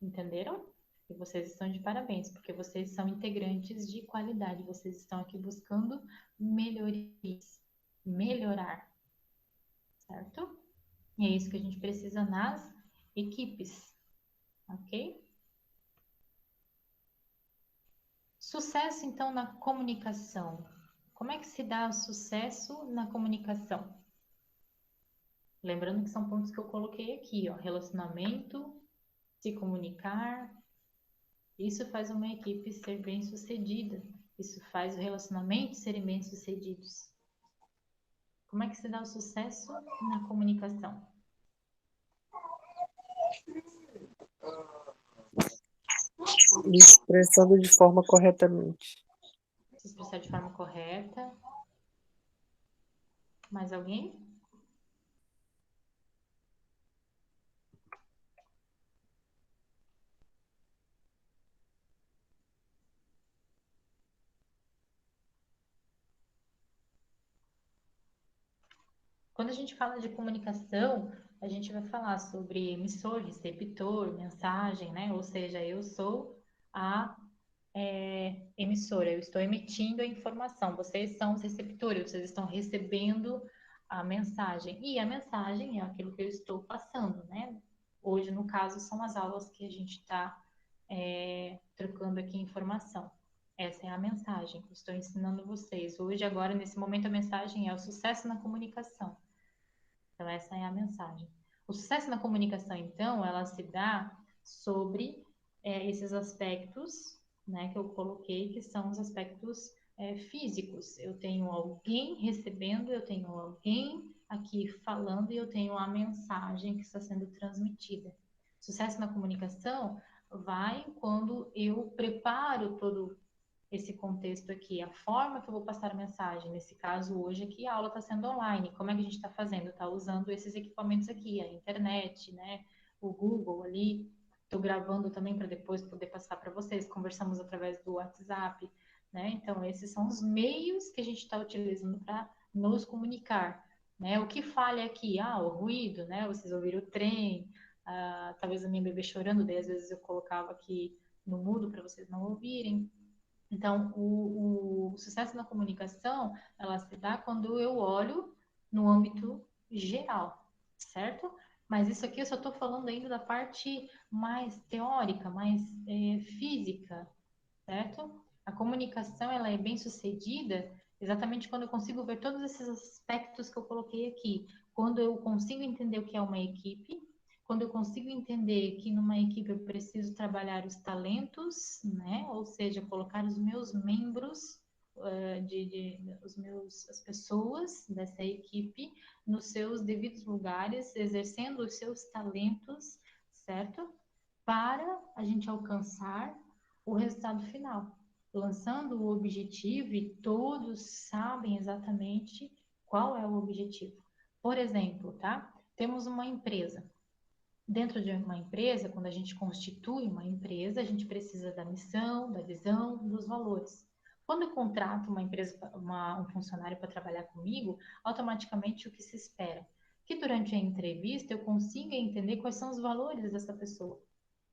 Entenderam? E vocês estão de parabéns, porque vocês são integrantes de qualidade. Vocês estão aqui buscando melhorias, melhorar, certo? E é isso que a gente precisa nas equipes, ok? Sucesso, então, na comunicação. Como é que se dá o sucesso na comunicação? Lembrando que são pontos que eu coloquei aqui, ó. Relacionamento, se comunicar. Isso faz uma equipe ser bem-sucedida. Isso faz o relacionamento serem bem-sucedidos. Como é que se dá o sucesso na comunicação?
Expressando de forma corretamente.
Se expressar de forma correta. Mais alguém? Quando a gente fala de comunicação, a gente vai falar sobre emissor, receptor, mensagem, né? Ou seja, eu sou a emissora, eu estou emitindo a informação, vocês são os receptores, vocês estão recebendo a mensagem. E a mensagem é aquilo que eu estou passando, né? Hoje, no caso, são as aulas que a gente está trocando aqui informação. Essa é a mensagem que eu estou ensinando vocês. Hoje, agora, nesse momento, a mensagem é o sucesso na comunicação. Então, essa é a mensagem. O sucesso na comunicação, então, ela se dá sobre esses aspectos, né, que eu coloquei, que são os aspectos físicos. Eu tenho alguém recebendo, eu tenho alguém aqui falando e eu tenho a mensagem que está sendo transmitida. Sucesso na comunicação vai quando eu preparo todo esse contexto aqui, a forma que eu vou passar a mensagem. Nesse caso, hoje aqui, a aula está sendo online. Como é que a gente está fazendo? Está usando esses equipamentos aqui, a internet, né? O Google ali. Estou gravando também para depois poder passar para vocês. Conversamos através do WhatsApp, né? Então, esses são os meios que a gente está utilizando para nos comunicar, né? O que falha aqui? O ruído, né? Vocês ouviram o trem, talvez a minha bebê chorando, daí às vezes eu colocava aqui no mudo para vocês não ouvirem. Então, o sucesso na comunicação, ela se dá quando eu olho no âmbito geral, certo? Mas isso aqui eu só estou falando ainda da parte mais teórica, mais física, certo? A comunicação, ela é bem sucedida exatamente quando eu consigo ver todos esses aspectos que eu coloquei aqui. Quando eu consigo entender o que é uma equipe, quando eu consigo entender que numa equipe eu preciso trabalhar os talentos, né? Ou seja, colocar os meus membros, as pessoas dessa equipe nos seus devidos lugares, exercendo os seus talentos, certo? Para a gente alcançar o resultado final, lançando o objetivo e todos sabem exatamente qual é o objetivo. Por exemplo, tá? Temos uma empresa. Dentro de uma empresa, quando a gente constitui uma empresa, a gente precisa da missão, da visão, dos valores. Quando eu contrato uma empresa, um funcionário para trabalhar comigo, automaticamente o que se espera? Que durante a entrevista eu consiga entender quais são os valores dessa pessoa.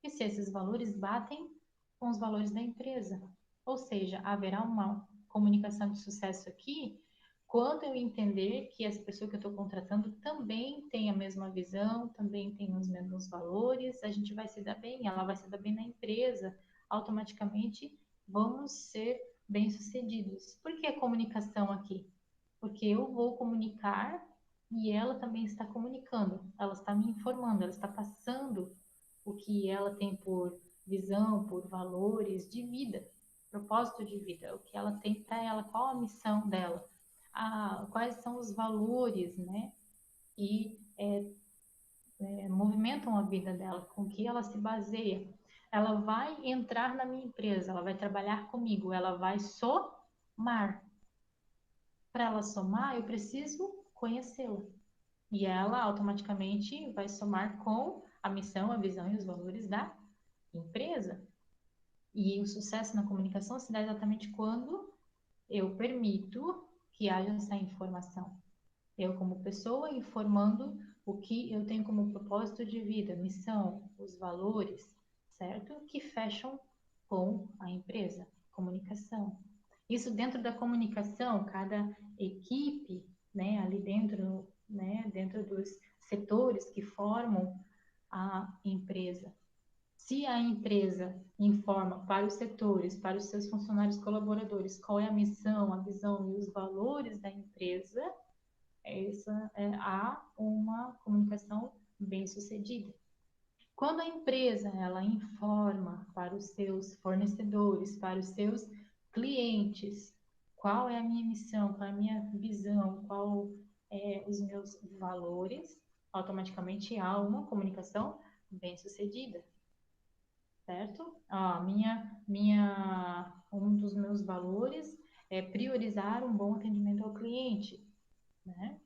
E se esses valores batem com os valores da empresa. Ou seja, haverá uma comunicação de sucesso aqui quando eu entender que essa pessoa que eu estou contratando também tem a mesma visão, também tem os mesmos valores, a gente vai se dar bem, ela vai se dar bem na empresa, automaticamente vamos ser bem-sucedidos. Por que a comunicação aqui? Porque eu vou comunicar e ela também está comunicando, ela está me informando, ela está passando o que ela tem por visão, por valores de vida, propósito de vida, o que ela tem para ela, qual a missão dela, quais são os valores, né? E movimentam a vida dela, com que ela se baseia. Ela vai entrar na minha empresa, ela vai trabalhar comigo, ela vai somar. Para ela somar, eu preciso conhecê-la. E ela automaticamente vai somar com a missão, a visão e os valores da empresa. E o sucesso na comunicação se dá exatamente quando eu permito que haja essa informação. Eu, como pessoa, informando o que eu tenho como propósito de vida, missão, os valores, certo? Que fecham com a empresa, comunicação. Isso dentro da comunicação, cada equipe, né, ali dentro, né, dentro dos setores que formam a empresa. Se a empresa informa para os setores, para os seus funcionários colaboradores, qual é a missão, a visão e os valores da empresa, há uma comunicação bem-sucedida. Quando a empresa ela informa para os seus fornecedores, para os seus clientes, qual é a minha missão, qual é a minha visão, qual é os meus valores, automaticamente há uma comunicação bem-sucedida. Certo? Um dos meus valores é priorizar um bom atendimento ao cliente, né?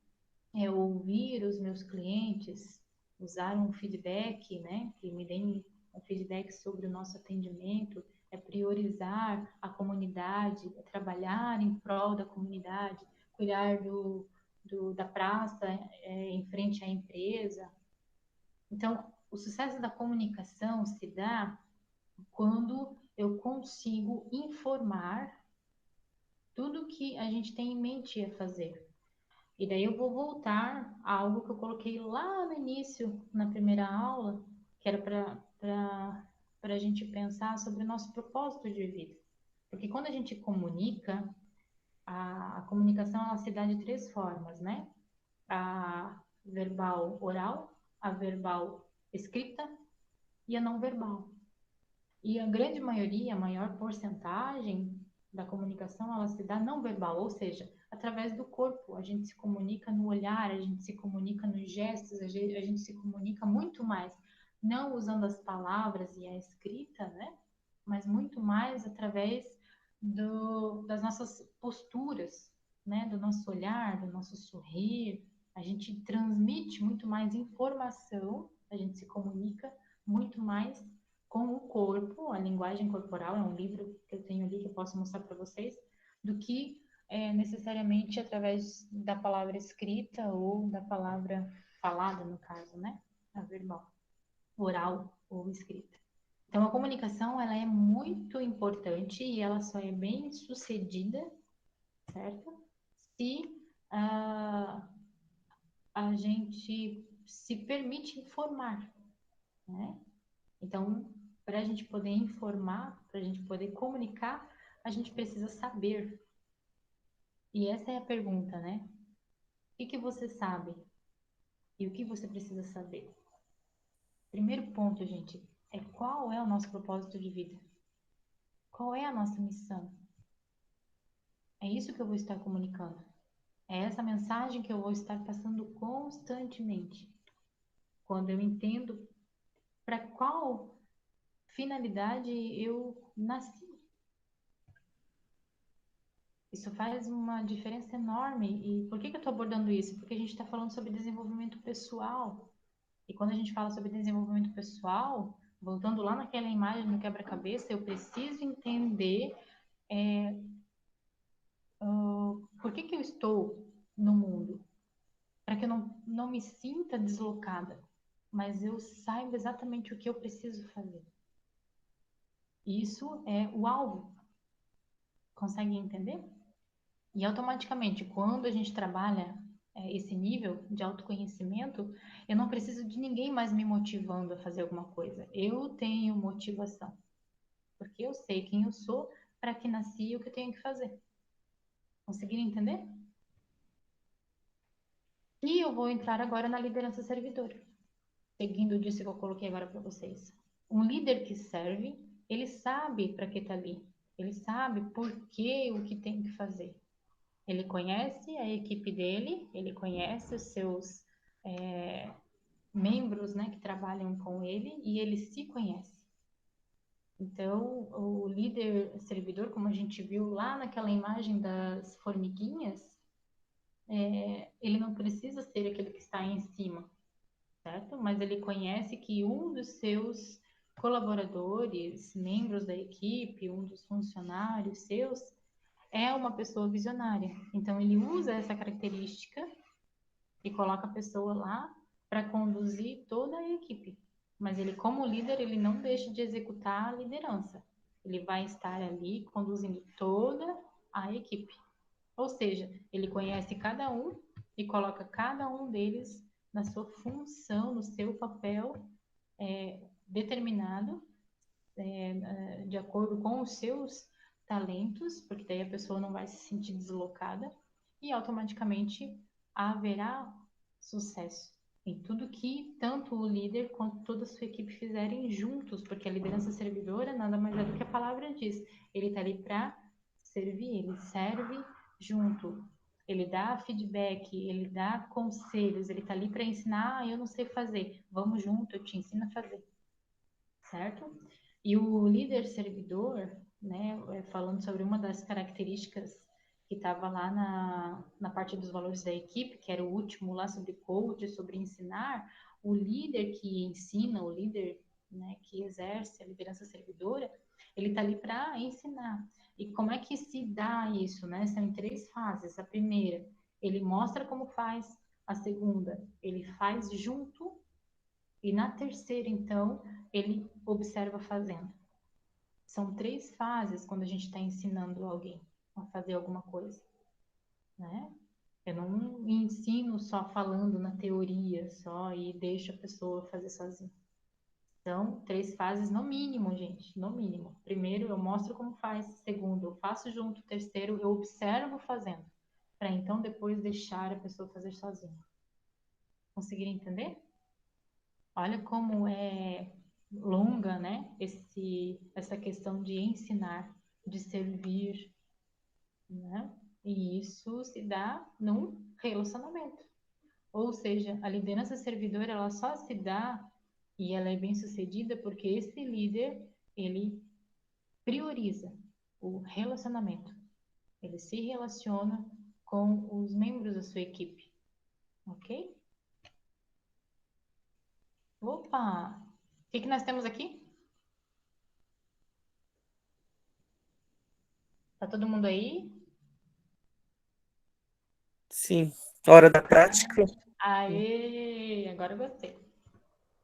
É ouvir os meus clientes, usar um feedback, né? Que me deem um feedback sobre o nosso atendimento, é priorizar a comunidade, é trabalhar em prol da comunidade, cuidar da praça em frente à empresa, Então, o sucesso da comunicação se dá quando eu consigo informar tudo que a gente tem em mente a fazer. E daí eu vou voltar a algo que eu coloquei lá no início, na primeira aula, que era para a gente pensar sobre o nosso propósito de vida. Porque quando a gente comunica, a comunicação ela se dá de três formas, né? A verbal oral, a verbal escrita e a não verbal. E a grande maioria, a maior porcentagem da comunicação, ela se dá não verbal, ou seja, através do corpo. A gente se comunica no olhar, a gente se comunica nos gestos, a gente se comunica muito mais, não usando as palavras e a escrita, né? Mas muito mais através das nossas posturas, né? Do nosso olhar, do nosso sorrir. A gente transmite muito mais informação, a gente se comunica muito mais com o corpo, a linguagem corporal, é um livro que eu tenho ali que eu posso mostrar para vocês, do que necessariamente através da palavra escrita ou da palavra falada, no caso, né? A verbal, oral ou escrita. Então, a comunicação, ela é muito importante e ela só é bem sucedida, certo? Se a gente se permite informar, né? Então, para a gente poder informar, para a gente poder comunicar, a gente precisa saber. E essa é a pergunta, né? O que você sabe? E o que você precisa saber? Primeiro ponto, gente, é qual é o nosso propósito de vida? Qual é a nossa missão? É isso que eu vou estar comunicando. É essa mensagem que eu vou estar passando constantemente. Quando eu entendo para qual finalidade eu nasci. Isso faz uma diferença enorme. E por que eu estou abordando isso? Porque a gente está falando sobre desenvolvimento pessoal. E quando a gente fala sobre desenvolvimento pessoal, voltando lá naquela imagem do quebra-cabeça, eu preciso entender por que eu estou no mundo. Para que eu não me sinta deslocada, mas eu saiba exatamente o que eu preciso fazer. Isso é o alvo. Consegue entender? E automaticamente, quando a gente trabalha esse nível de autoconhecimento, eu não preciso de ninguém mais me motivando a fazer alguma coisa. Eu tenho motivação, porque eu sei quem eu sou, para que nasci e o que eu tenho que fazer. Conseguiram entender? E eu vou entrar agora na liderança servidora, seguindo disso que eu coloquei agora para vocês. Um líder que serve, ele sabe para que está ali. Ele sabe por que o que tem que fazer. Ele conhece a equipe dele, ele conhece os seus membros, né, que trabalham com ele e ele se conhece. Então, o líder servidor, como a gente viu lá naquela imagem das formiguinhas, ele não precisa ser aquele que está em cima, certo? Mas ele conhece que um dos seus colaboradores, membros da equipe, um dos funcionários seus, é uma pessoa visionária. Então, ele usa essa característica e coloca a pessoa lá para conduzir toda a equipe. Mas ele, como líder, ele não deixa de executar a liderança. Ele vai estar ali conduzindo toda a equipe. Ou seja, ele conhece cada um e coloca cada um deles na sua função, no seu papel determinado, de acordo com os seus talentos, porque daí a pessoa não vai se sentir deslocada e automaticamente haverá sucesso em tudo que tanto o líder quanto toda a sua equipe fizerem juntos, porque a liderança servidora nada mais é do que a palavra diz. Ele está ali para servir, ele serve junto. Ele dá feedback, ele dá conselhos, ele está ali para ensinar, eu não sei fazer, vamos junto, eu te ensino a fazer, certo? E o líder servidor, né, falando sobre uma das características que estava lá na parte dos valores da equipe, que era o último lá sobre coach, sobre ensinar, o líder que ensina, o líder, né, que exerce a liderança servidora, ele está ali para ensinar. E como é que se dá isso, né? São em três fases. A primeira, ele mostra como faz. A segunda, ele faz junto. E na terceira, então, ele observa fazendo. São 3 fases quando a gente está ensinando alguém a fazer alguma coisa, né? Eu não ensino só falando na teoria, só e deixo a pessoa fazer sozinha. São 3 fases no mínimo, gente, no mínimo. Primeiro, eu mostro como faz. Segundo, eu faço junto. Terceiro, eu observo fazendo. Para então depois deixar a pessoa fazer sozinha. Conseguiram entender? Olha como é longa, né? Essa questão de ensinar, de servir, né? E isso se dá num relacionamento. Ou seja, a liderança servidora, ela só se dá e ela é bem sucedida porque esse líder, ele prioriza o relacionamento. Ele se relaciona com os membros da sua equipe, ok? Opa! O que nós temos aqui? Tá todo mundo aí?
Sim. Hora da prática.
Aê! Agora eu gostei.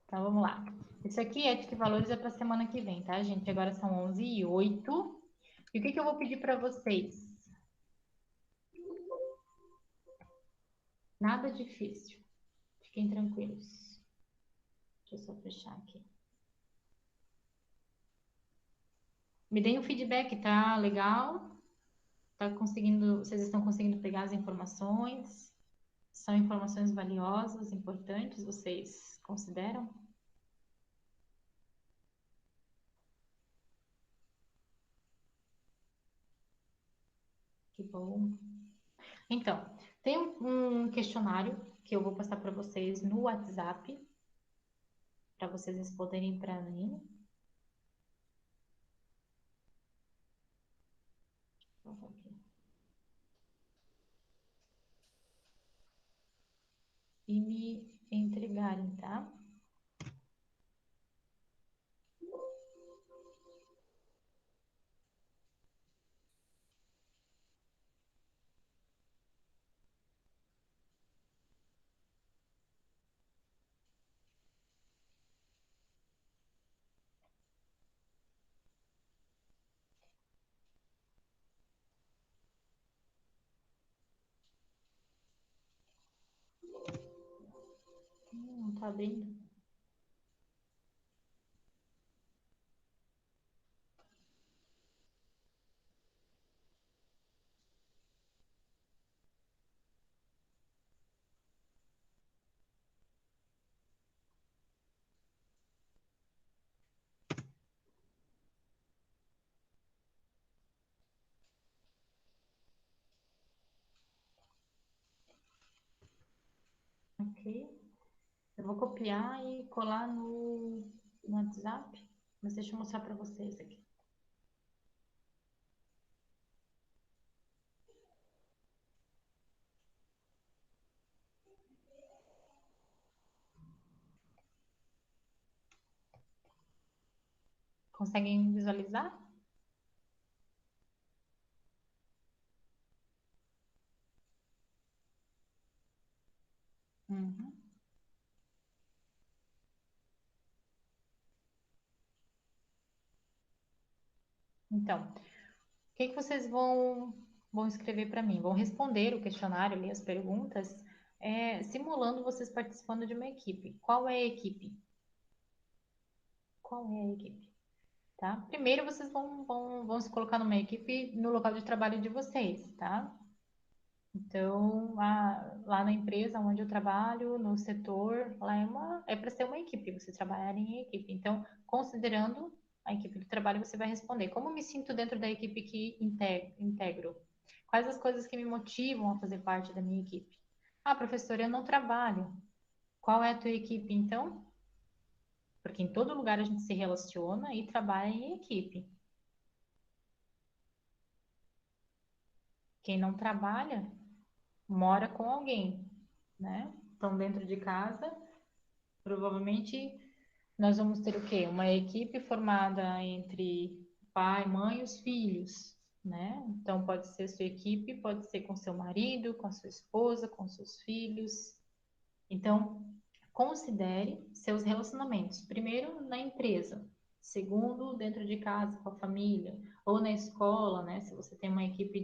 Então vamos lá. Isso aqui, ética e valores, é para semana que vem, tá, gente? Agora são 11h08. E o que eu vou pedir para vocês? Nada difícil. Fiquem tranquilos. Deixa eu só fechar aqui. Me deem o feedback, tá? Legal? Tá conseguindo, vocês estão conseguindo pegar as informações? São informações valiosas, importantes, vocês consideram? Que bom. Então, tem um questionário que eu vou passar para vocês no WhatsApp, para vocês responderem para mim. E me entregarem, tá? Não tá abrindo. Ok. Eu vou copiar e colar no WhatsApp, mas deixa eu mostrar para vocês aqui. Conseguem visualizar? Uhum. Então, o que vocês vão escrever para mim? Vão responder o questionário ali, as perguntas, simulando vocês participando de uma equipe. Qual é a equipe? Qual é a equipe? Tá? Primeiro, vocês vão se colocar numa equipe no local de trabalho de vocês, tá? Então, lá na empresa onde eu trabalho, no setor, lá é para ser uma equipe, vocês trabalharem em equipe. Então, considerando a equipe do trabalho, você vai responder: como me sinto dentro da equipe que integro? Quais as coisas que me motivam a fazer parte da minha equipe? Ah, professora, eu não trabalho. Qual é a tua equipe, então? Porque em todo lugar a gente se relaciona e trabalha em equipe. Quem não trabalha, mora com alguém, né? Então, dentro de casa, provavelmente nós vamos ter o quê? Uma equipe formada entre pai, mãe e os filhos, né? Então, pode ser sua equipe, pode ser com seu marido, com a sua esposa, com seus filhos. Então, Considere seus relacionamentos. Primeiro, na empresa. Segundo, dentro de casa, com a família. Ou na escola, né? Se você tem uma equipe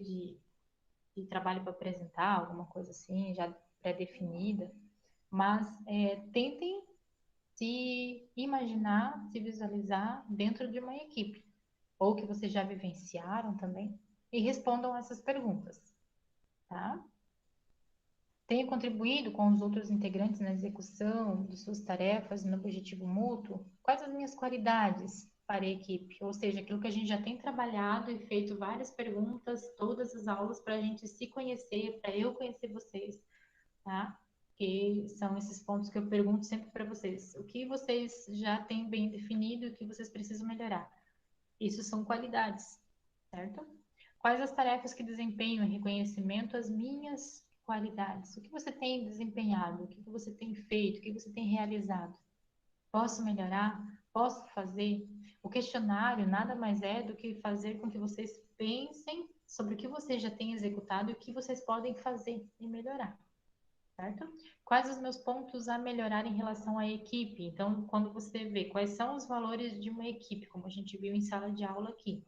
de trabalho para apresentar, alguma coisa assim, já pré-definida. Mas tentem se imaginar, se visualizar dentro de uma equipe. Ou que vocês já vivenciaram também. E respondam essas perguntas, tá? Tenho contribuído com os outros integrantes na execução de suas tarefas no objetivo mútuo? Quais as minhas qualidades para a equipe? Ou seja, aquilo que a gente já tem trabalhado e feito várias perguntas, todas as aulas, para a gente se conhecer, para eu conhecer vocês, tá? Que são esses pontos que eu pergunto sempre para vocês. O que vocês já têm bem definido e o que vocês precisam melhorar? Isso são qualidades, certo? Quais as tarefas que desempenho em reconhecimento às minhas qualidades? O que você tem desempenhado? O que você tem feito? O que você tem realizado? Posso melhorar? Posso fazer? O questionário nada mais é do que fazer com que vocês pensem sobre o que vocês já têm executado e o que vocês podem fazer e melhorar, certo? Quais os meus pontos a melhorar em relação à equipe? Então, quando você vê quais são os valores de uma equipe, como a gente viu em sala de aula aqui,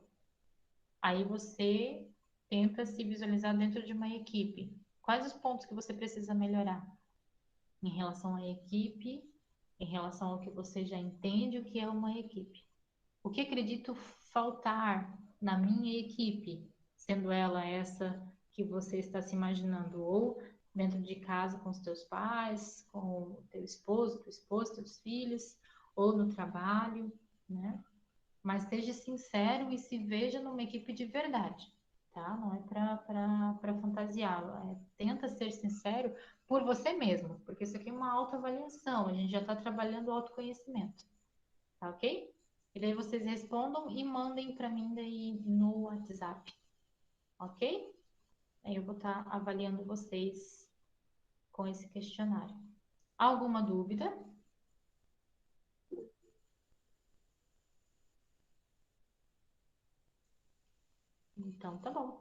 aí você tenta se visualizar dentro de uma equipe. Quais os pontos que você precisa melhorar em relação à equipe, em relação ao que você já entende o que é uma equipe? O que acredito faltar na minha equipe, sendo ela essa que você está se imaginando, ou dentro de casa com os teus pais, com o teu esposo, tua esposa, teus filhos, ou no trabalho, né? Mas seja sincero e se veja numa equipe de verdade, tá? Não é para fantasiá-la. Tenta ser sincero por você mesmo, porque isso aqui é uma autoavaliação, a gente já está trabalhando o autoconhecimento, tá ok? E daí vocês respondam e mandem para mim daí no WhatsApp, ok? Aí eu vou estar avaliando vocês com esse questionário. Alguma dúvida? Então, tá bom.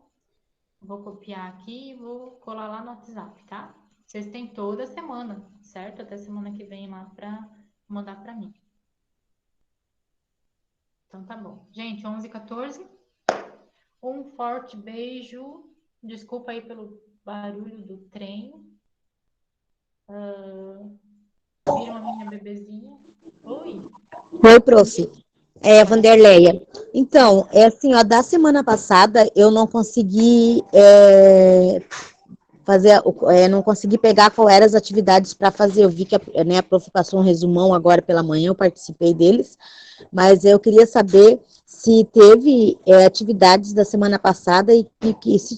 Vou copiar aqui e vou colar lá no WhatsApp, tá? Vocês têm toda semana, certo? Até semana que vem lá para mandar para mim. Então, tá bom. Gente, 11h14. Um forte beijo. Desculpa aí pelo barulho do trem. Viram a minha bebezinha? Oi.
Oi, prof. Vanderleia. Então, assim, ó, da semana passada eu não consegui não consegui pegar qual eram as atividades para fazer. Eu vi que a prof passou um resumão agora pela manhã, eu participei deles, mas eu queria saber se teve atividades da semana passada e que se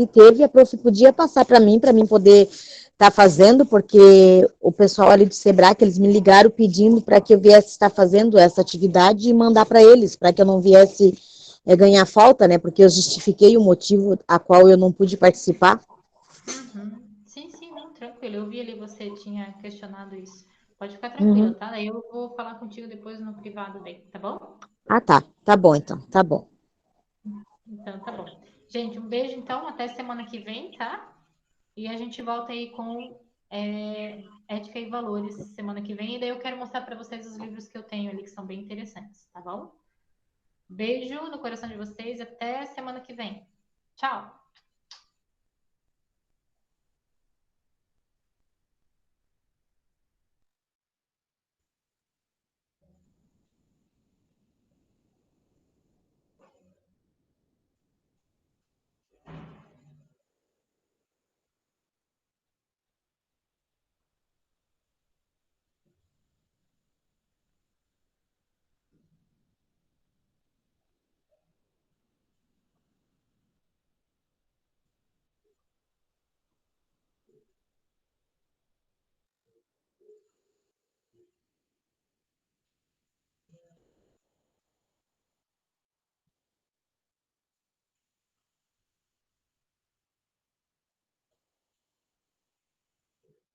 teve, a prof podia passar para mim poder estar fazendo, porque o pessoal ali do Sebrae, eles me ligaram pedindo para que eu viesse estar fazendo essa atividade e mandar para eles, para que eu não viesse ganhar falta, né? Porque eu justifiquei o motivo a qual eu não pude participar.
Uhum. Sim, não, tranquilo. Eu vi ali você tinha questionado isso. Pode ficar tranquilo, tá? Daí eu vou falar contigo depois no privado daí, tá bom?
Ah, tá. Tá bom, então. Tá bom.
Então, tá bom. Gente, um beijo, então. Até semana que vem, tá? E a gente volta aí com Ética e Valores semana que vem. E daí eu quero mostrar para vocês os livros que eu tenho ali, que são bem interessantes, tá bom? Beijo no coração de vocês. Até semana que vem. Tchau!